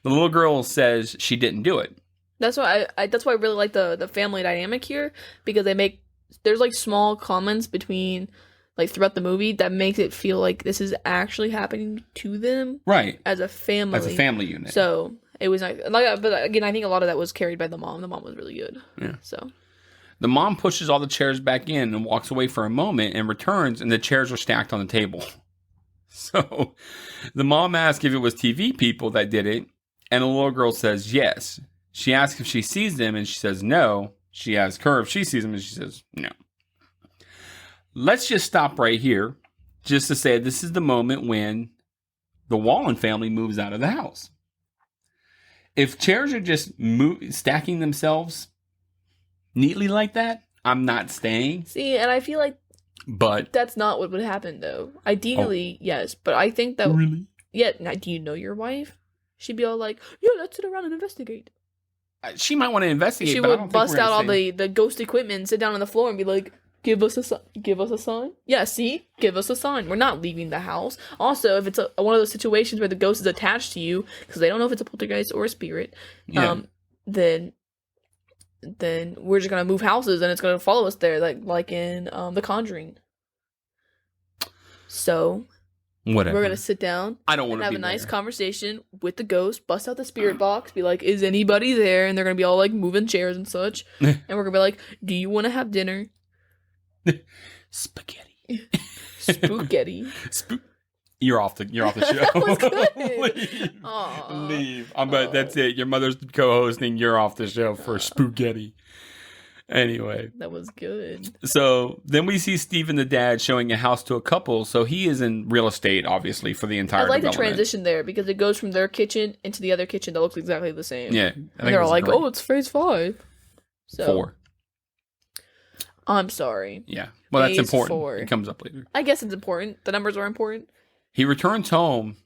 little girl says she didn't do it. That's why I really like the family dynamic here, because there's like small comments between like throughout the movie that makes it feel like this is actually happening to them, right? As a family unit. So it was like, but again, I think a lot of that was carried by the mom. The mom was really good. Yeah. So the mom pushes all the chairs back in and walks away for a moment and returns, and the chairs are stacked on the table. So the mom asks if it was TV people that did it, and the little girl says yes. She asks if she sees them, and she says no. She asks her if she sees them, and she says no. Let's just stop right here, just to say this is the moment when the Wallen family moves out of the house. If chairs are just stacking themselves neatly like that, I'm not staying. See, and I feel like that's not what would happen, though. Ideally, yes, but I think that... Really? Yeah, now, do you know your wife? She'd be all like, yeah, let's sit around and investigate. She might want to investigate, she but I would don't bust think out all the ghost equipment and sit down on the floor and be like, give us a sign. Yeah, see? Give us a sign. We're not leaving the house. Also, if it's one of those situations where the ghost is attached to you, because they don't know if it's a poltergeist or a spirit, then we're just going to move houses and it's going to follow us there, like in The Conjuring. So, Whatever. We're gonna sit down. I don't want and to have be a nice there. conversation with the ghost. Bust out the spirit box. Be like, "Is anybody there?" And they're gonna be all like moving chairs and such. And we're gonna be like, "Do you want to have dinner?" Spaghetti. Spaghetti. You're off the show. That was good. Leave. Aw. Leave. But that's it. Your mother's co-hosting. You're off the show for spaghetti. Anyway. That was good. So then we see Steven the dad showing a house to a couple. So he is in real estate, obviously, for the entire I like the development. transition there because it goes from their kitchen into the other kitchen that looks exactly the same. Yeah. And they're all like, "Oh, it's phase 5." So 4. I'm sorry. Yeah. Well, that's Phase important. 4. It comes up later. I guess it's important. The numbers are important. He returns home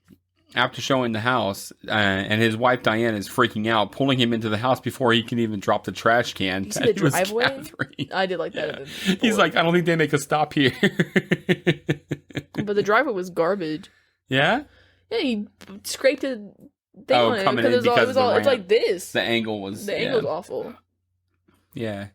after showing the house, and his wife Diane is freaking out, pulling him into the house before he can even drop the trash can. You see the driveway? I did like that. Yeah. He's like, I don't think they make a stop here. But the driveway was garbage. Yeah? Yeah, he scraped it. Coming in because it's like this. The angle was awful. Yeah.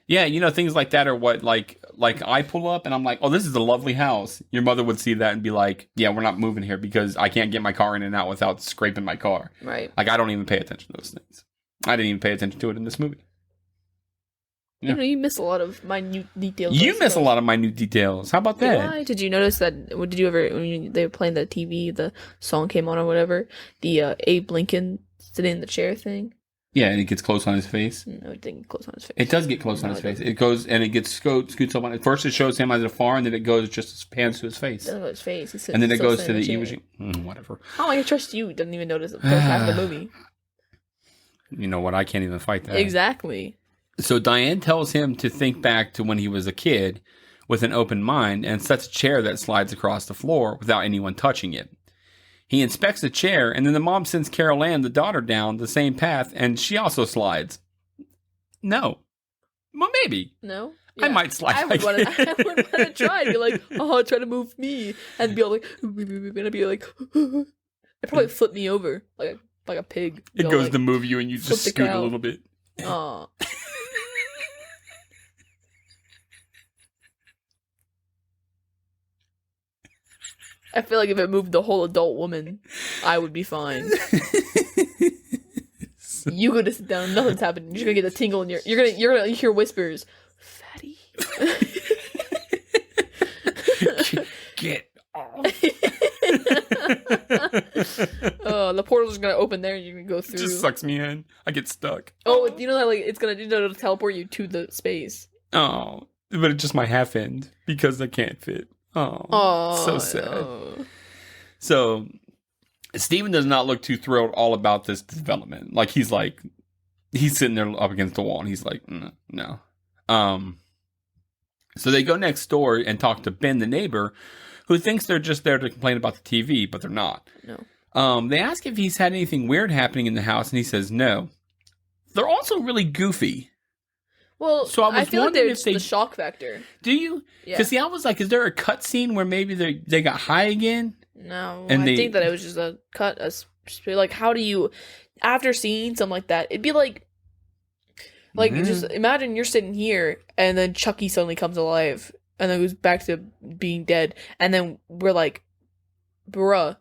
Yeah, things like that are what, like I pull up and I'm like, oh, this is a lovely house. Your mother would see that and be like, yeah, we're not moving here because I can't get my car in and out without scraping my car. Right. Like, I don't even pay attention to those things. I didn't even pay attention to it in this movie. Yeah. You miss a lot of minute details. You miss a lot of minute details. How about that? Why? Did you notice that? Did you ever, when they were playing the TV, the song came on or whatever, the Abe Lincoln sitting in the chair thing? Yeah, and it gets close on his face. No, it didn't get close on his face. It does get close on his face. It goes and it gets scoots up on it. First, it shows him as afar, and then it goes just pans to his face. It doesn't go to his face. And then it goes to the imaging. Whatever. How am I gonna trust you? Didn't even notice the first half of the movie. You know what? I can't even fight that. Exactly. So Diane tells him to think back to when he was a kid with an open mind and sets a chair that slides across the floor without anyone touching it. He inspects the chair, and then the mom sends Carol Ann, the daughter, down the same path, and she also slides. No. Well, maybe. No? Yeah. I might slide. I would want to try and be like, oh, try to move me. And be all like, and I'd be like, it'd probably flip me over like a pig. It goes to move you, and you just scoot a little bit. Aw. I feel like if it moved the whole adult woman, I would be fine. You go to sit down, nothing's happening. You're gonna get a tingle in you're gonna hear whispers. Fatty. Get off. The portal's gonna open there and you're gonna go through. It just sucks me in. I get stuck. Oh, you know that it's gonna it'll teleport you to the space. Oh, but it's just my half end because I can't fit. Oh, so sad. Oh. So, Steven does not look too thrilled all about this development. Like, he's sitting there up against the wall, and he's like, no. So they go next door and talk to Ben, the neighbor, who thinks they're just there to complain about the TV, but they're not. No. They ask if he's had anything weird happening in the house, and he says no. They're also really goofy. Well, so I feel like wondering there's if they the shock factor. Do you? Yeah. Because I was like, is there a cut scene where maybe they got high again? No, and I think that it was just a cut. Like, how do you, after seeing something like that, it'd be like just imagine you're sitting here and then Chucky suddenly comes alive and then goes back to being dead, and then we're like, bruh.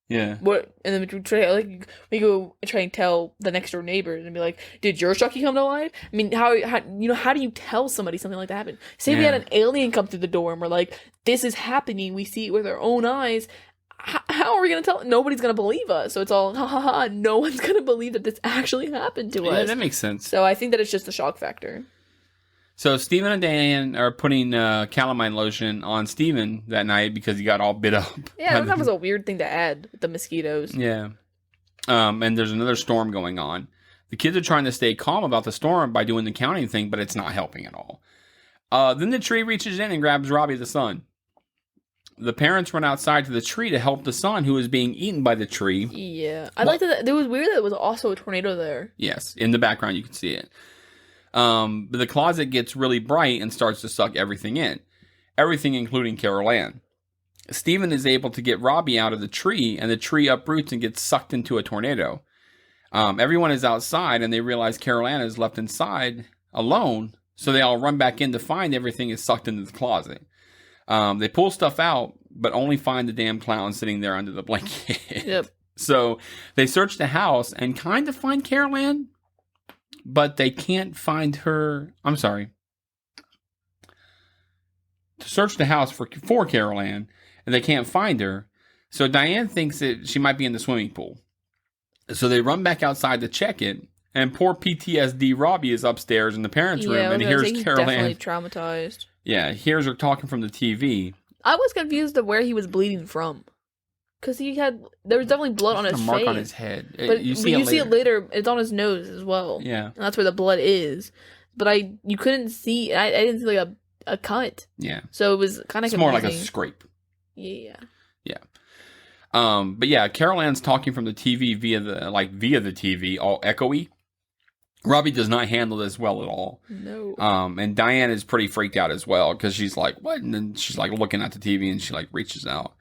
Yeah. What? And then we go and try and tell the next door neighbors and be like, "Did your Chucky come to life?" I mean, how do you tell somebody something like that happened? Say we had an alien come through the door and we're like, "This is happening." We see it with our own eyes. How are we gonna tell? Nobody's gonna believe us. So it's all ha ha ha. No one's gonna believe that this actually happened to us. Yeah, that makes sense. So I think that it's just a shock factor. So Steven and Diane are putting calamine lotion on Steven that night because he got all bit up. Yeah, that was a weird thing to add with the mosquitoes. Yeah. And there's another storm going on. The kids are trying to stay calm about the storm by doing the counting thing, but it's not helping at all. Then the tree reaches in and grabs Robbie the son. The parents run outside to the tree to help the son, who is being eaten by the tree. Yeah. I like that. It was weird that it was also a tornado there. Yes. In the background, you can see it. But the closet gets really bright and starts to suck everything in. Everything including Carol Ann. Steven is able to get Robbie out of the tree, and the tree uproots and gets sucked into a tornado. Everyone is outside, and they realize Carol Ann is left inside alone, so they all run back in to find everything is sucked into the closet. They pull stuff out, but only find the damn clown sitting there under the blanket. Yep. So they search the house and kind of find Carol Ann, but they can't find her. I'm sorry. To search the house for Carol Ann, and they can't find her. So Diane thinks that she might be in the swimming pool. So they run back outside to check it, and poor PTSD Robbie is upstairs in the parents' room, and hears Carol Ann. Definitely traumatized. Yeah, hears her talking from the TV. I was confused of where he was bleeding from, because there was definitely blood on his face. A mark on his head. But you see it later. It's on his nose as well. Yeah, and that's where the blood is. But you couldn't see. I didn't see like a cut. Yeah. So it was kind of. It's more like a scrape. Yeah. Yeah. But yeah, Carol Ann's talking from the TV via the TV, all echoey. Robbie does not handle this well at all. No. And Diane is pretty freaked out as well, because she's like, what? And then she's like looking at the TV, and she like reaches out.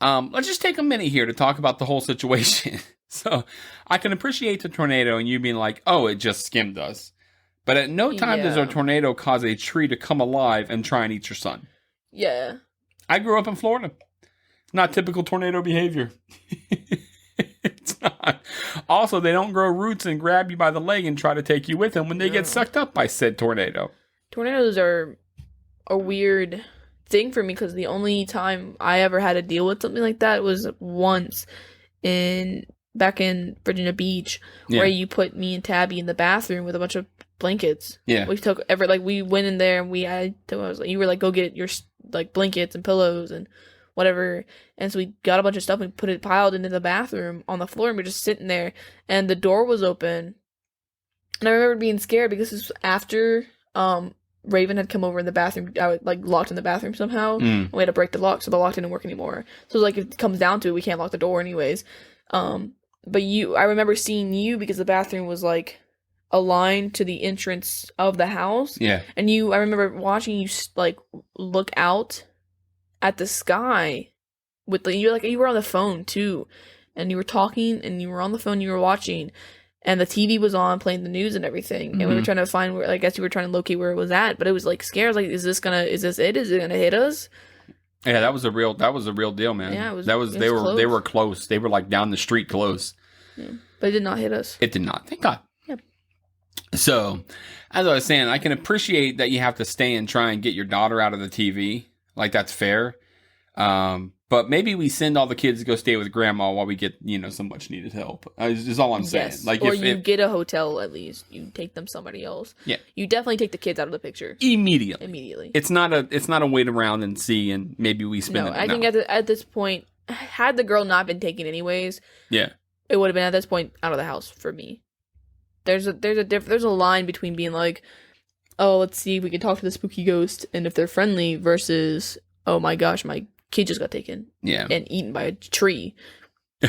Let's just take a minute here to talk about the whole situation. So I can appreciate the tornado and you being like, oh, it just skimmed us. But at no time does a tornado cause a tree to come alive and try and eat your son. Yeah. I grew up in Florida. Not typical tornado behavior. It's not. Also, they don't grow roots and grab you by the leg and try to take you with them when they get sucked up by said tornado. Tornadoes are a weird thing for me, because the only time I ever had to deal with something like that was once back in Virginia Beach, where you put me and Tabby in the bathroom with a bunch of blankets. Yeah. We went in there and you were like, go get your like blankets and pillows and whatever. And so we got a bunch of stuff and piled into the bathroom on the floor, and we were just sitting there, and the door was open. And I remember being scared because this was after Raven had come over in the bathroom. I was like locked in the bathroom somehow. And we had to break the lock, so the lock didn't work anymore. So it was like, if it comes down to it, we can't lock the door anyways. But I remember seeing you because the bathroom was like aligned to the entrance of the house. Yeah. And I remember watching you like look out at the sky with you were on the phone too, and you were talking, and you were on the phone, you were watching, and the TV was on playing the news and everything, and we were trying to find where, I guess you were trying to locate where it was at, but it was like scared. Like, is this it? Is it gonna hit us? Yeah, that was a real deal, man. Yeah, they were close. They were like down the street close. Yeah. But it did not hit us. It did not. Thank God. Yep. So, as I was saying, I can appreciate that you have to stay and try and get your daughter out of the TV. Like, that's fair. But maybe we send all the kids to go stay with grandma while we get, some much needed help. Is all I'm saying. Yes. Like, or you get a hotel at least. You take them somebody else. Yeah. You definitely take the kids out of the picture. Immediately. It's not a wait around and see, and maybe we spend it. I think at this point, had the girl not been taken anyways, yeah, it would have been at this point out of the house for me. There's a line between being like, oh, let's see if we can talk to the spooky ghost, and if they're friendly, versus, oh my gosh, my kid just got taken and eaten by a tree.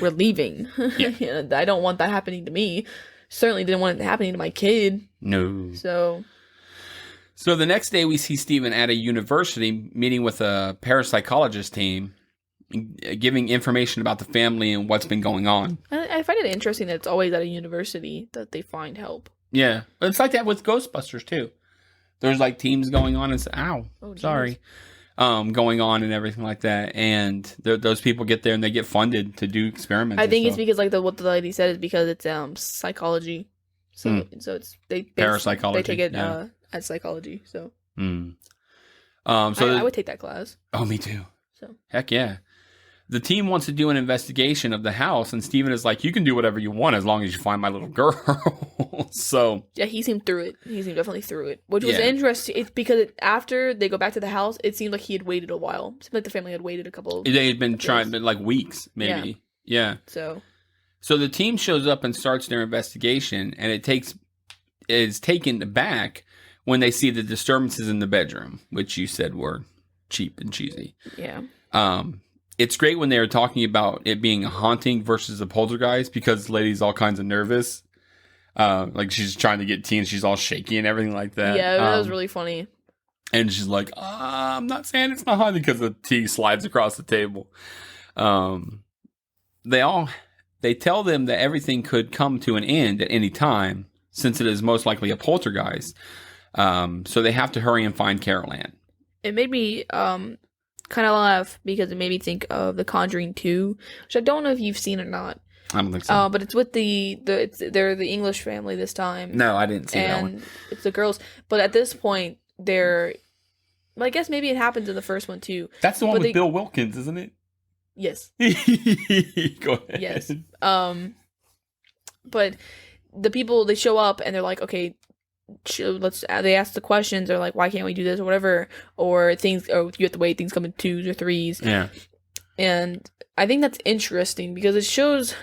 We're leaving. I don't want that happening to me. Certainly didn't want it happening to my kid. No. So the next day we see Steven at a university meeting with a parapsychologist team, giving information about the family and what's been going on. I find it interesting that it's always at a university that they find help. Yeah. It's like that with Ghostbusters too. There's like teams going on and sorry. Going on and everything like that, and those people get there and they get funded to do experiments. I think it's because what the lady said is because it's psychology, so it's parapsychology. They take it as psychology. So I would take that class. Oh, me too. So heck yeah. The team wants to do an investigation of the house, and Steven is like, you can do whatever you want as long as you find my little girl. So yeah, he seemed through it. He seemed definitely through it, which was interesting. It's because after they go back to the house, it seemed like he had waited a while. It seemed like the family had waited a couple. They had been trying, like weeks, maybe. Yeah. So the team shows up and starts their investigation, and it is taken back when they see the disturbances in the bedroom, which you said were cheap and cheesy. Yeah. It's great when they were talking about it being a haunting versus a poltergeist, because the lady's all kinds of nervous. Like she's trying to get tea and she's all shaky and everything like that. Yeah, that was really funny. And she's like, I'm not saying it's not haunting, because the tea slides across the table. They tell them that everything could come to an end at any time, since it is most likely a poltergeist. So they have to hurry and find Carol Ann. It made me kind of laugh because it made me think of The Conjuring 2, which I don't know if you've seen or not. I don't think so. But it's with they're the English family this time. No, I didn't see that one. And it's the girls. But at this point, they're... Well, I guess maybe it happens in the first one, too. That's the one with Bill Wilkins, isn't it? Yes. Go ahead. Yes. But the people, they show up, and they're like, okay, they ask the questions, they're like, why can't we do this, or whatever, or you have to wait, things come in 2s or 3s. Yeah. And I think that's interesting, because it shows...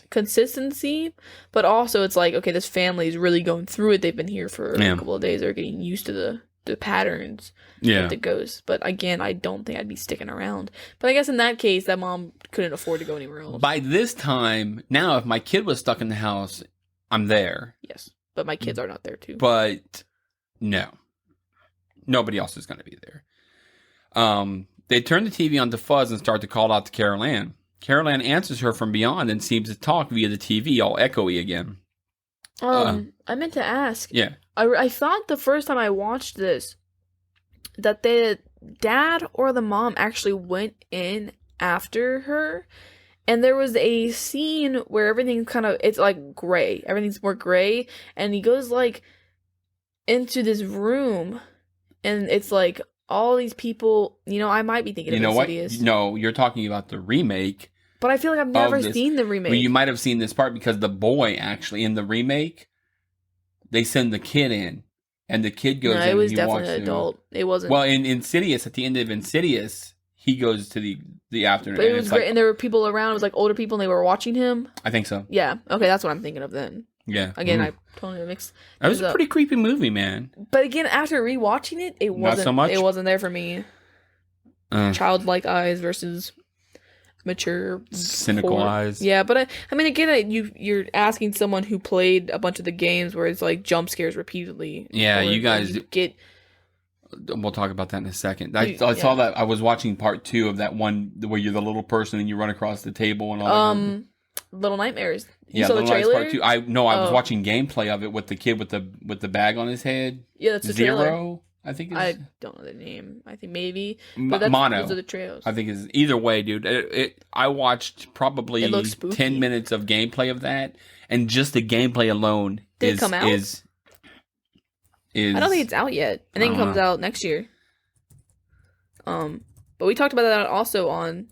Consistency, but also it's like, okay, this family is really going through it. They've been here for a couple of days. They're getting used to the patterns that it goes. But again, I don't think I'd be sticking around. But I guess in that case, that mom couldn't afford to go anywhere else. By this time, now if my kid was stuck in the house, I'm there. Yes, but my kids are not there too. But no, nobody else is going to be there. They turn the TV on to fuzz and start to call out to Carol Ann. Carol Ann answers her from beyond and seems to talk via the TV, all echoey again. I meant to ask. Yeah. I thought the first time I watched this that the dad or the mom actually went in after her, and there was a scene where everything it's like gray. Everything's more gray, and he goes like into this room, and it's like all these people. I might be thinking of Insidious. What? No, you're talking about the remake. But I feel like I've never seen the remake. Well, you might have seen this part because the boy actually in the remake, they send the kid in, and the kid goes in. It was definitely an adult. It wasn't. Well, in Insidious, at the end of Insidious, he goes to the afternoon. But it was great, and there were people around. It was like older people, and they were watching him. I think so. Yeah. Okay, that's what I'm thinking of then. Yeah. Again, I totally mixed. That was a pretty creepy movie, man. But again, after rewatching it, it wasn't not so much. It wasn't there for me. Childlike eyes versus mature cynical eyes. Yeah, but I mean, again, you're asking someone who played a bunch of the games where it's like jump scares repeatedly. Yeah, you guys get. We'll talk about that in a second. I saw that. I was watching part 2 of that one where you're the little person and you run across the table and all that. Little Nightmares. You saw the trailer? Part 2. I was watching gameplay of it with the kid with the bag on his head. Yeah, that's the Zero. Trailer. I think I don't know the name. I think maybe. But Mono. Those are the trails. I think it's either way, dude. I watched probably 10 minutes of gameplay of that, and just the gameplay alone Did it come out? is. I don't think it's out yet. I think it comes out next year. But we talked about that also on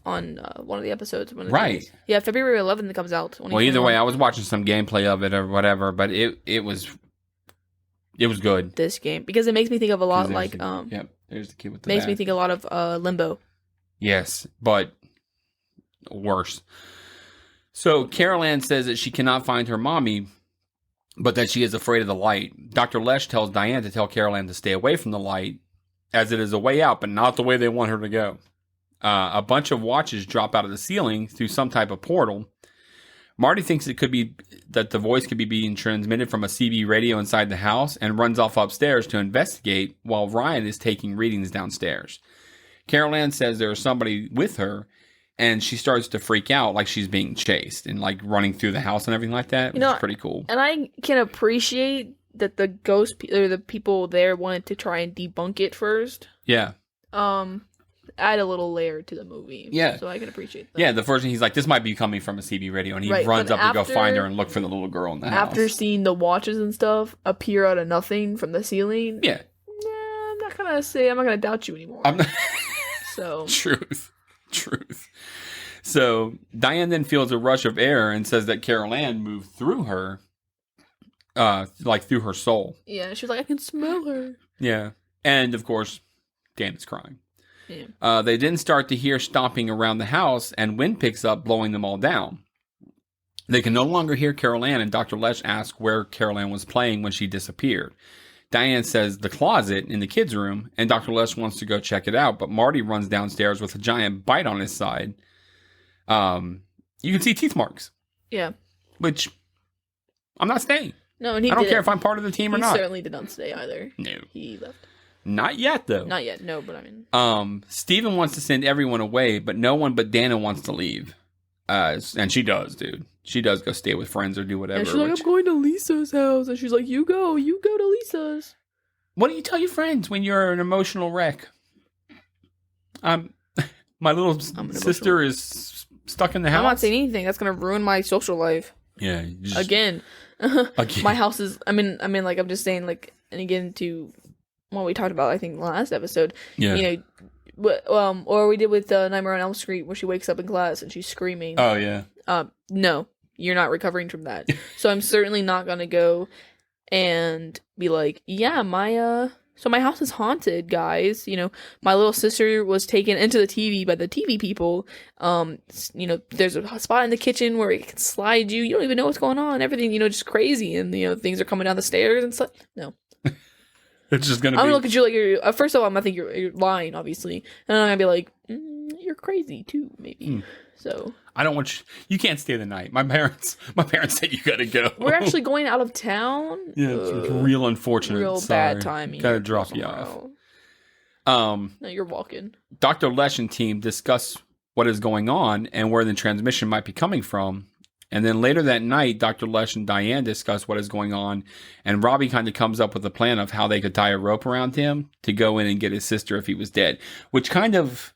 one of the episodes. Right. Yeah, February 11th it comes out. Well, either way, I was watching some gameplay of it or whatever, but it was good. This game, because it makes me think of a lot like yep, there's the kid with the makes bag. me think a lot of Limbo. Yes, but worse. So Carol Ann says that she cannot find her mommy, but that she is afraid of the light. Dr. Lesh tells Diane to tell Carol Ann to stay away from the light, as it is a way out, but not the way they want her to go. A bunch of watches drop out of the ceiling through some type of portal. Marty thinks it could be that the voice could be being transmitted from a CB radio inside the house and runs off upstairs to investigate while Ryan is taking readings downstairs. Carol Ann says there is somebody with her, and she starts to freak out like she's being chased and like running through the house and everything like that, which is pretty cool. And I can appreciate that the ghost or the people there wanted to try and debunk it first. Yeah. Add a little layer to the movie. Yeah. So I can appreciate that. Yeah, the first thing he's like, this might be coming from a CB radio, and he runs up to go find her and look for the little girl in the house. After seeing the watches and stuff appear out of nothing from the ceiling. Yeah. I'm not gonna doubt you anymore. So Truth. So Diane then feels a rush of air and says that Carol Ann moved through her, like through her soul. Yeah, she was like, I can smell her. Yeah. And of course, Dan is crying. Yeah. They then start to hear stomping around the house, and wind picks up, blowing them all down. They can no longer hear Carol Ann, and Dr. Lesh asks where Carol Ann was playing when she disappeared. Diane says the closet in the kids' room, and Dr. Lesh wants to go check it out, but Marty runs downstairs with a giant bite on his side. You can see teeth marks. Yeah. Which, I'm not staying. No, and I don't care if I'm part of the team or not. He certainly did not stay either. No. He left. Not yet, though. Not yet, no, but I mean... Steven wants to send everyone away, but no one but Dana wants to leave. And she does, dude. She does go stay with friends or do whatever. And she's like, I'm going to Lisa's house. And she's like, you go to Lisa's. What do you tell your friends when you're an emotional wreck? My little sister is stuck in the house. I'm not saying anything. That's gonna ruin my social life. Yeah. Again. My house is. I mean, like I'm just saying, like, and again to what we talked about, I think last episode. Yeah. You know, or we did with Nightmare on Elm Street, where she wakes up in class and she's screaming. Oh yeah. No, you're not recovering from that. So I'm certainly not gonna go and be like, yeah, so my house is haunted, guys. You know, my little sister was taken into the TV by the TV people. You know, there's a spot in the kitchen where it can slide you. You don't even know what's going on. Everything, you know, just crazy. And, you know, things are coming down the stairs and stuff. No. It's just going to be... I'm going to look at you like you're... first of all, I'm going to think you're lying, obviously. And I'm going to be like, you're crazy, too, maybe. So... I don't want you... You can't stay the night. My parents said you got to go. We're actually going out of town. Yeah, it's real unfortunate. Real bad timing. Got to drop you off. No, you're walking. Dr. Lesh and team discuss what is going on and where the transmission might be coming from. And then later that night, Dr. Lesh and Diane discuss what is going on. And Robbie kind of comes up with a plan of how they could tie a rope around him to go in and get his sister if he was dead. Which kind of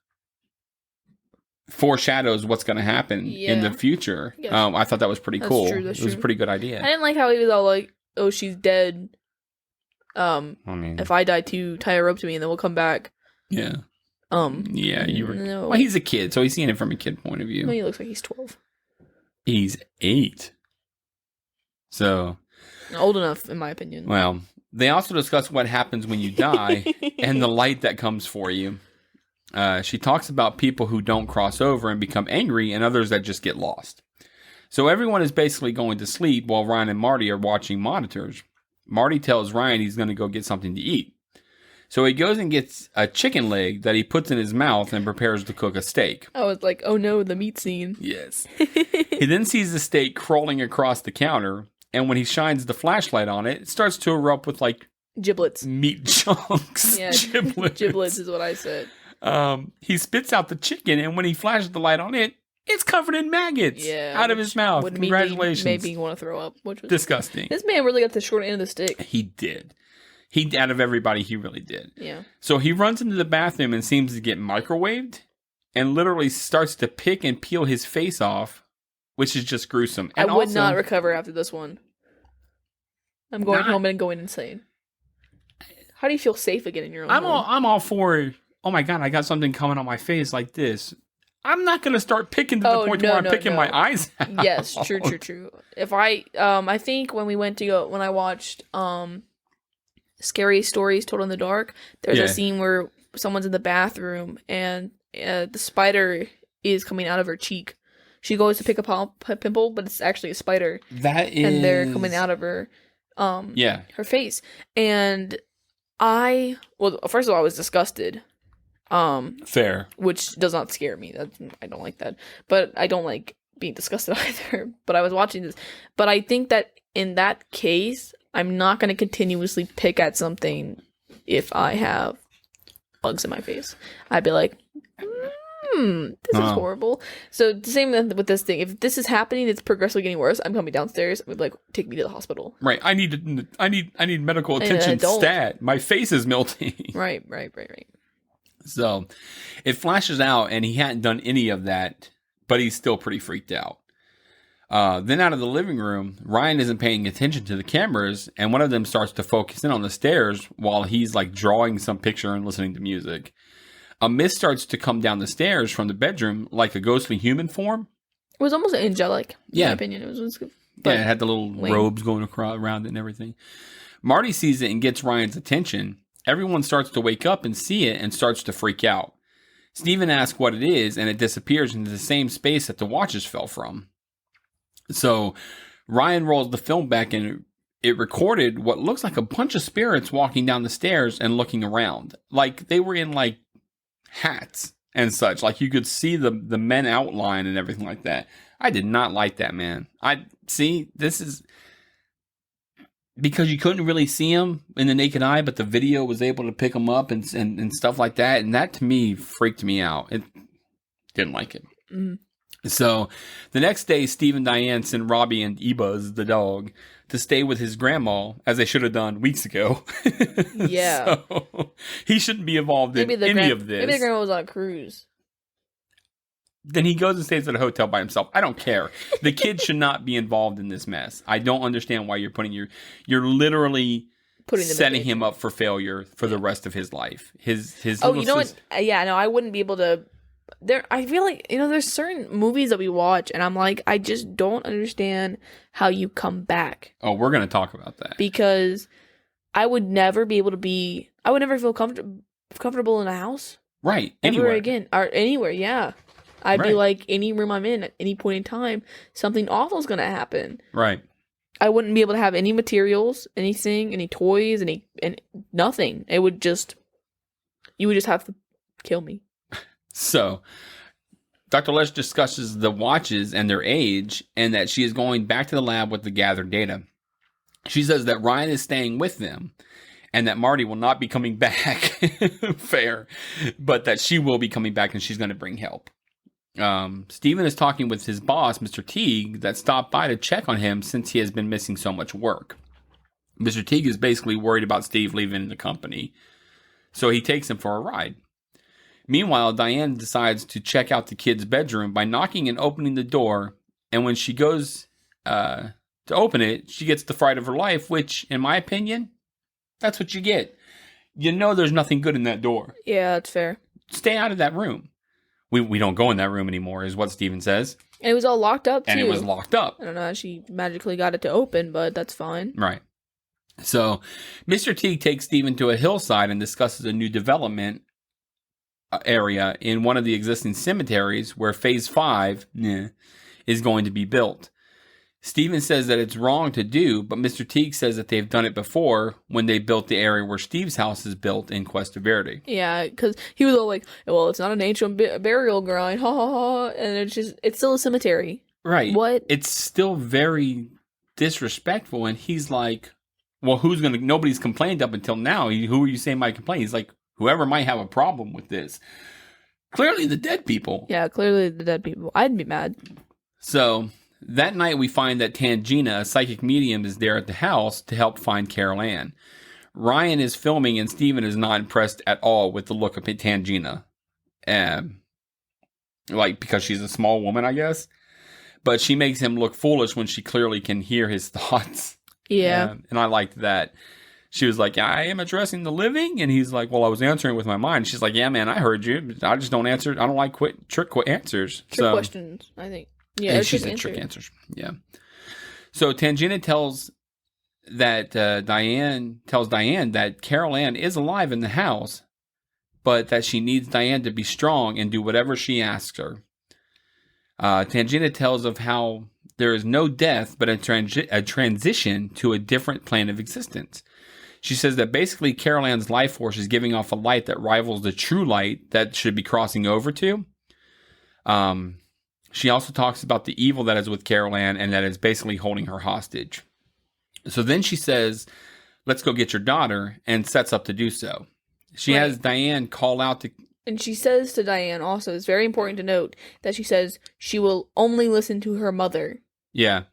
foreshadows what's going to happen in the future. Yes. I thought that was pretty cool. True, it was a pretty good idea. I didn't like how he was all like, oh, she's dead. If I die too, tie a rope to me and then we'll come back. Yeah. Yeah, you were... No. Well, he's a kid, so he's seeing it from a kid point of view. No, he looks like he's 12. He's 8. So... Old enough, in my opinion. Well, they also discuss what happens when you die and the light that comes for you. She talks about people who don't cross over and become angry and others that just get lost. So everyone is basically going to sleep while Ryan and Marty are watching monitors. Marty tells Ryan he's going to go get something to eat. So he goes and gets a chicken leg that he puts in his mouth and prepares to cook a steak. I was like, oh no, the meat scene. Yes. He then sees the steak crawling across the counter, and when he shines the flashlight on it, it starts to erupt with like... giblets. Meat chunks. Yeah, giblets is what I said. He spits out the chicken, and when he flashes the light on it, it's covered in maggots out of his mouth. Congratulations. Made me want to throw up. Which was disgusting. This man really got the short end of the stick. He did. Out of everybody, he really did. Yeah. So he runs into the bathroom and seems to get microwaved and literally starts to pick and peel his face off, which is just gruesome. And I would not recover after this one. I'm going home and going insane. How do you feel safe again in your own home? I'm all for, oh my God, I got something coming on my face like this. I'm not going to start picking to the point where I'm picking my eyes out. Yes, true. If I think when I watched, Scary Stories Told in the Dark, there's a scene where someone's in the bathroom and the spider is coming out of her cheek. She goes to pick a pimple, but it's actually a spider. And they're coming out of her, her face. And first of all, I was disgusted. Fair. Which does not scare me. I don't like that. But I don't like being disgusted either. But I was watching this. But I think that in that case, I'm not going to continuously pick at something if I have bugs in my face. I'd be like, this is horrible. So the same with this thing. If this is happening, it's progressively getting worse. I'm coming downstairs. I'm like, take me to the hospital. Right. I need medical attention stat. My face is melting. Right. So it flashes out, and he hadn't done any of that, but he's still pretty freaked out. Then out of the living room, Ryan isn't paying attention to the cameras, and one of them starts to focus in on the stairs while he's like drawing some picture and listening to music. A mist starts to come down the stairs from the bedroom like a ghostly human form. It was almost angelic, in my opinion. It was good. Yeah, it had the little robes going around it and everything. Marty sees it and gets Ryan's attention. Everyone starts to wake up and see it and starts to freak out. Steven asks what it is, and it disappears into the same space that the watches fell from. So Ryan rolls the film back, and it recorded what looks like a bunch of spirits walking down the stairs and looking around. Like they were in like hats and such. Like you could see the men outline and everything like that. I did not like that, man. This is because you couldn't really see them in the naked eye, but the video was able to pick them up and stuff like that. And that to me freaked me out. It didn't like it. So the next day, Steve and Diane send Robbie and Ebuz, the dog, to stay with his grandma, as they should have done weeks ago. Yeah. So he shouldn't be involved in any of this. Maybe the grandma was on a cruise. Then he goes and stays at a hotel by himself. I don't care. The kid should not be involved in this mess. I don't understand why you're literally setting him up for failure for the rest of his life. His you know what? Yeah, no, I wouldn't be able to. I feel like, there's certain movies that we watch, and I'm like, I just don't understand how you come back. Oh, we're going to talk about that. Because I would never be able to be. I would never feel comfortable in a house. Right. Ever again. Or anywhere, yeah. I'd be like, any room I'm in at any point in time, something awful is going to happen. Right. I wouldn't be able to have any materials, anything, any toys, and nothing. You would just have to kill me. So, Dr. Lesh discusses the watches and their age, and that she is going back to the lab with the gathered data. She says that Ryan is staying with them, and that Marty will not be coming back. Fair. But that she will be coming back, and she's going to bring help. Stephen is talking with his boss, Mr. Teague, that stopped by to check on him since he has been missing so much work. Mr. Teague is basically worried about Steve leaving the company, so he takes him for a ride. Meanwhile, Diane decides to check out the kid's bedroom by knocking and opening the door, and when she goes to open it, she gets the fright of her life, which, in my opinion, that's what you get. There's nothing good in that door. Yeah, that's fair. Stay out of that room. We don't go in that room anymore, is what Steven says. And it was all locked up, too. And it was locked up. I don't know how she magically got it to open, but that's fine. Right. So, Mr. Teague takes Steven to a hillside and discusses a new development area in one of the existing cemeteries where Phase 5 is going to be built. Steven says that it's wrong to do, but Mr. Teague says that they've done it before when they built the area where Steve's house is built in Cuesta Verde. Yeah, because he was all like, well, it's not an ancient burial ground, ha ha ha, and it's still a cemetery. Right. What? It's still very disrespectful, and he's like, well, nobody's complained up until now. Who are you saying might complain? He's like, whoever might have a problem with this. Clearly the dead people. Yeah, clearly the dead people. I'd be mad. So, that night we find that Tangina, a psychic medium, is there at the house to help find Carol Ann. Ryan is filming and Steven is not impressed at all with the look of Tangina. Because she's a small woman, I guess. But she makes him look foolish when she clearly can hear his thoughts. Yeah. And I liked that. She was like, I am addressing the living. And he's like, well, I was answering with my mind. She's like, yeah, man, I heard you. I just don't answer. I don't like trick answers. Trick questions, I think. Yeah, and she said trick answers. Yeah. So Tangina tells Diane that Carol Ann is alive in the house, but that she needs Diane to be strong and do whatever she asks her. Tangina tells of how there is no death, but a transition to a different plane of existence. She says that basically Carol Ann's life force is giving off a light that rivals the true light that should be crossing over to. She also talks about the evil that is with Carol Ann and that is basically holding her hostage. So then she says, let's go get your daughter, and sets up to do so. She has Diane call out to... And she says to Diane also, it's very important to note, that she says she will only listen to her mother. Yeah.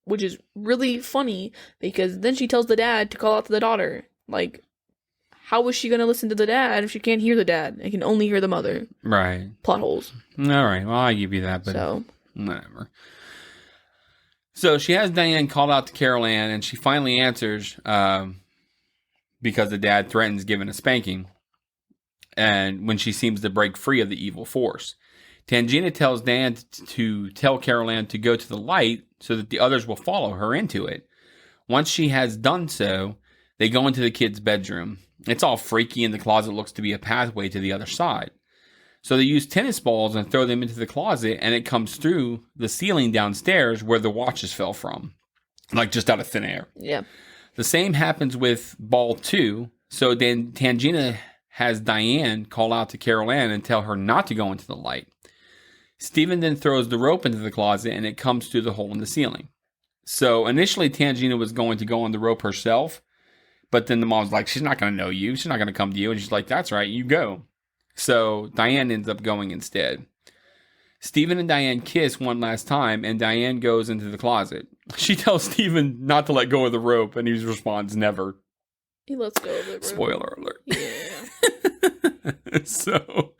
Which is really funny, because then she tells the dad to call out to the daughter. Like, how is she going to listen to the dad if she can't hear the dad and can only hear the mother? Right. Plot holes. All right. Well, I'll give you that, but whatever. So she has Diane called out to Carol Ann, and she finally answers because the dad threatens giving a spanking, and when she seems to break free of the evil force. Tangina tells Dan to tell Carol Ann to go to the light so that the others will follow her into it. Once she has done so, they go into the kid's bedroom. It's all freaky, and the closet looks to be a pathway to the other side. So they use tennis balls and throw them into the closet, and it comes through the ceiling downstairs where the watches fell from. Like just out of thin air. Yeah. The same happens with ball 2. So then Tangina has Diane call out to Carol Ann and tell her not to go into the light. Stephen then throws the rope into the closet, and it comes through the hole in the ceiling. So initially Tangina was going to go on the rope herself, but then the mom's like, she's not going to know you. She's not going to come to you. And she's like, that's right, you go. So Diane ends up going instead. Stephen and Diane kiss one last time, and Diane goes into the closet. She tells Stephen not to let go of the rope, and he responds, never. He lets go of the rope. Spoiler alert. Yeah. So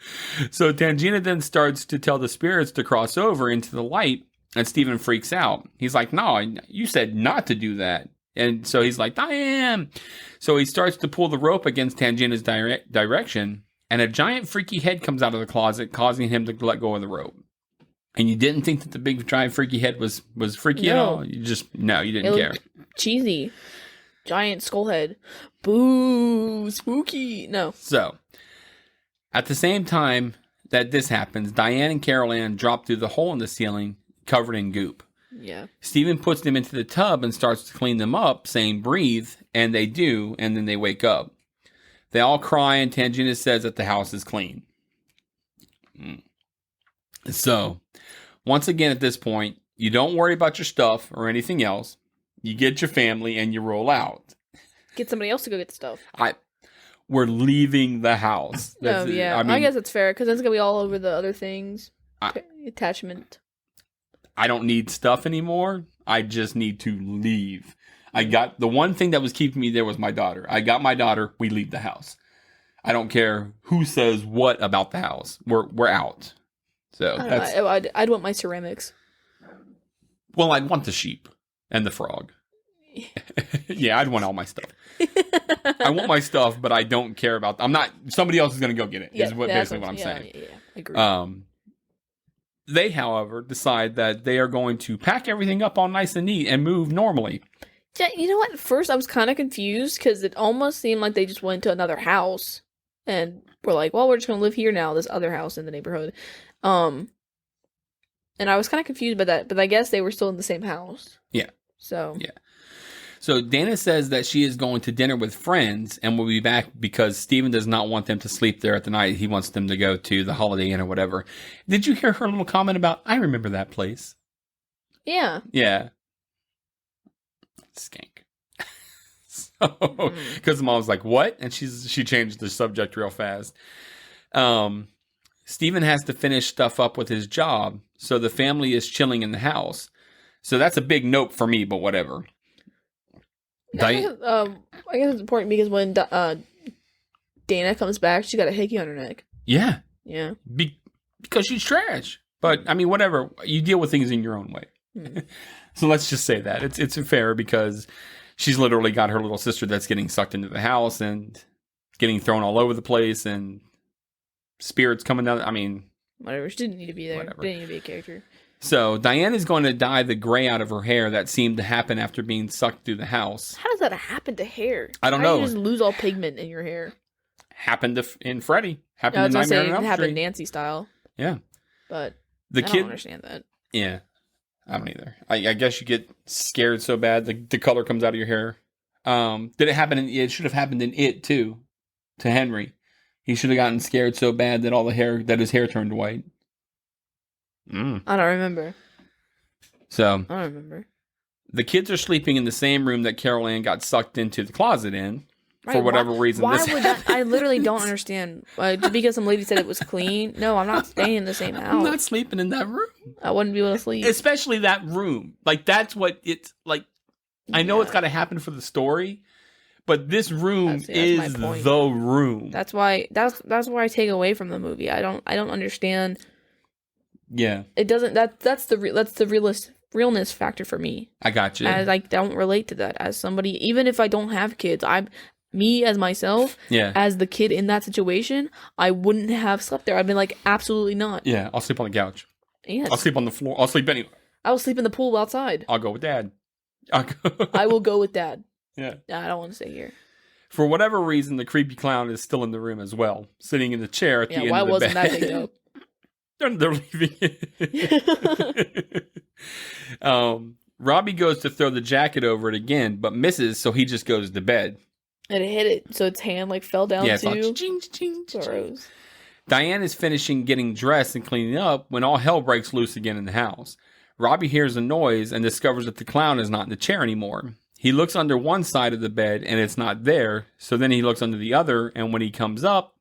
Tangina then starts to tell the spirits to cross over into the light, and Stephen freaks out. He's like, no, you said not to do that. And so he's like, Diane. So he starts to pull the rope against Tangina's direction, and a giant freaky head comes out of the closet, causing him to let go of the rope. And you didn't think that the big giant freaky head was freaky at all? You didn't care. Cheesy. Giant skull head. Boo, spooky. No. So, at the same time that this happens, Diane and Carol Ann drop through the hole in the ceiling covered in goop. Yeah. Stephen puts them into the tub and starts to clean them up, saying, breathe, and they do, and then they wake up. They all cry, and Tangina says that the house is clean. So, once again at this point, you don't worry about your stuff or anything else. You get your family and you roll out. Get somebody else to go get the stuff. We're leaving the house. Yeah. I guess it's fair, because it's going to be all over the other things. Attachment. I don't need stuff anymore. I just need to leave. I got the one thing that was keeping me there was my daughter. I got my daughter. We leave the house. I don't care who says what about the house. We're out. So I'd want my ceramics. Well, I'd want the sheep and the frog. Yeah, I'd want all my stuff. I want my stuff, but I don't care about. I'm not. Somebody else is going to go get it. Is basically what I'm saying. Yeah, I agree. They, however, decide that they are going to pack everything up all nice and neat and move normally. Yeah, you know what? At first, I was kind of confused because it almost seemed like they just went to another house and were like, "Well, we're just going to live here now." This other house in the neighborhood, and I was kind of confused by that. But I guess they were still in the same house. Yeah. So. Yeah. So Dana says that she is going to dinner with friends and will be back because Stephen does not want them to sleep there at the night. He wants them to go to the Holiday Inn or whatever. Did you hear her little comment about, I remember that place? Yeah. Yeah. Skank. So, because the mom was like, what? And she changed the subject real fast. Stephen has to finish stuff up with his job, so the family is chilling in the house. So that's a big note for me, but whatever. I guess it's important because when Dana comes back, she got a hickey on her neck. Yeah. Yeah. Because she's trash. But, I mean, whatever. You deal with things in your own way. So let's just say that. It's fair because she's literally got her little sister that's getting sucked into the house and getting thrown all over the place and spirits coming down. I mean... Whatever. She didn't need to be there. Whatever. Didn't need to be a character. So, Diane is going to dye the gray out of her hair that seemed to happen after being sucked through the house. How does that happen to hair? I don't know. You just lose all pigment in your hair. Happened in Freddy. Happened in Nightmare on Elm Street. Happened Nancy style. Yeah. But I don't understand that. Yeah. I don't either. I guess you get scared so bad the color comes out of your hair. Did it happen it should have happened in It too, to Henry. He should have gotten scared so bad that his hair turned white. I don't remember. So I don't remember. The kids are sleeping in the same room that Carol Ann got sucked into the closet in. Right, for whatever reason. Why would that? I literally don't understand. Just because some lady said it was clean. No, I'm not staying in the same house. I'm not sleeping in that room. I wouldn't be able to sleep. Especially that room. Like, that's what it's like. I know it's got to happen for the story, but this room is the room. That's why I take away from the movie. I don't understand. Yeah. It doesn't. That's the realness factor for me. I got you. As I don't relate to that as somebody, even if I don't have kids, me as myself, as the kid in that situation, I wouldn't have slept there. I'd been like, absolutely not. Yeah, I'll sleep on the couch. Yes. I'll sleep on the floor. I'll sleep anywhere. I will sleep in the pool outside. I'll go with Dad. I will go with Dad. Yeah. I don't want to stay here. For whatever reason, the creepy clown is still in the room as well, sitting in the chair at the end of the bed. Why wasn't that picked up? They're leaving it. Robbie goes to throw the jacket over it again, but misses, so he just goes to bed. And it hit it, so its hand fell down too. It's like ching. Diane is finishing getting dressed and cleaning up when all hell breaks loose again in the house. Robbie hears a noise and discovers that the clown is not in the chair anymore. He looks under one side of the bed and it's not there, so then he looks under the other, and when he comes up,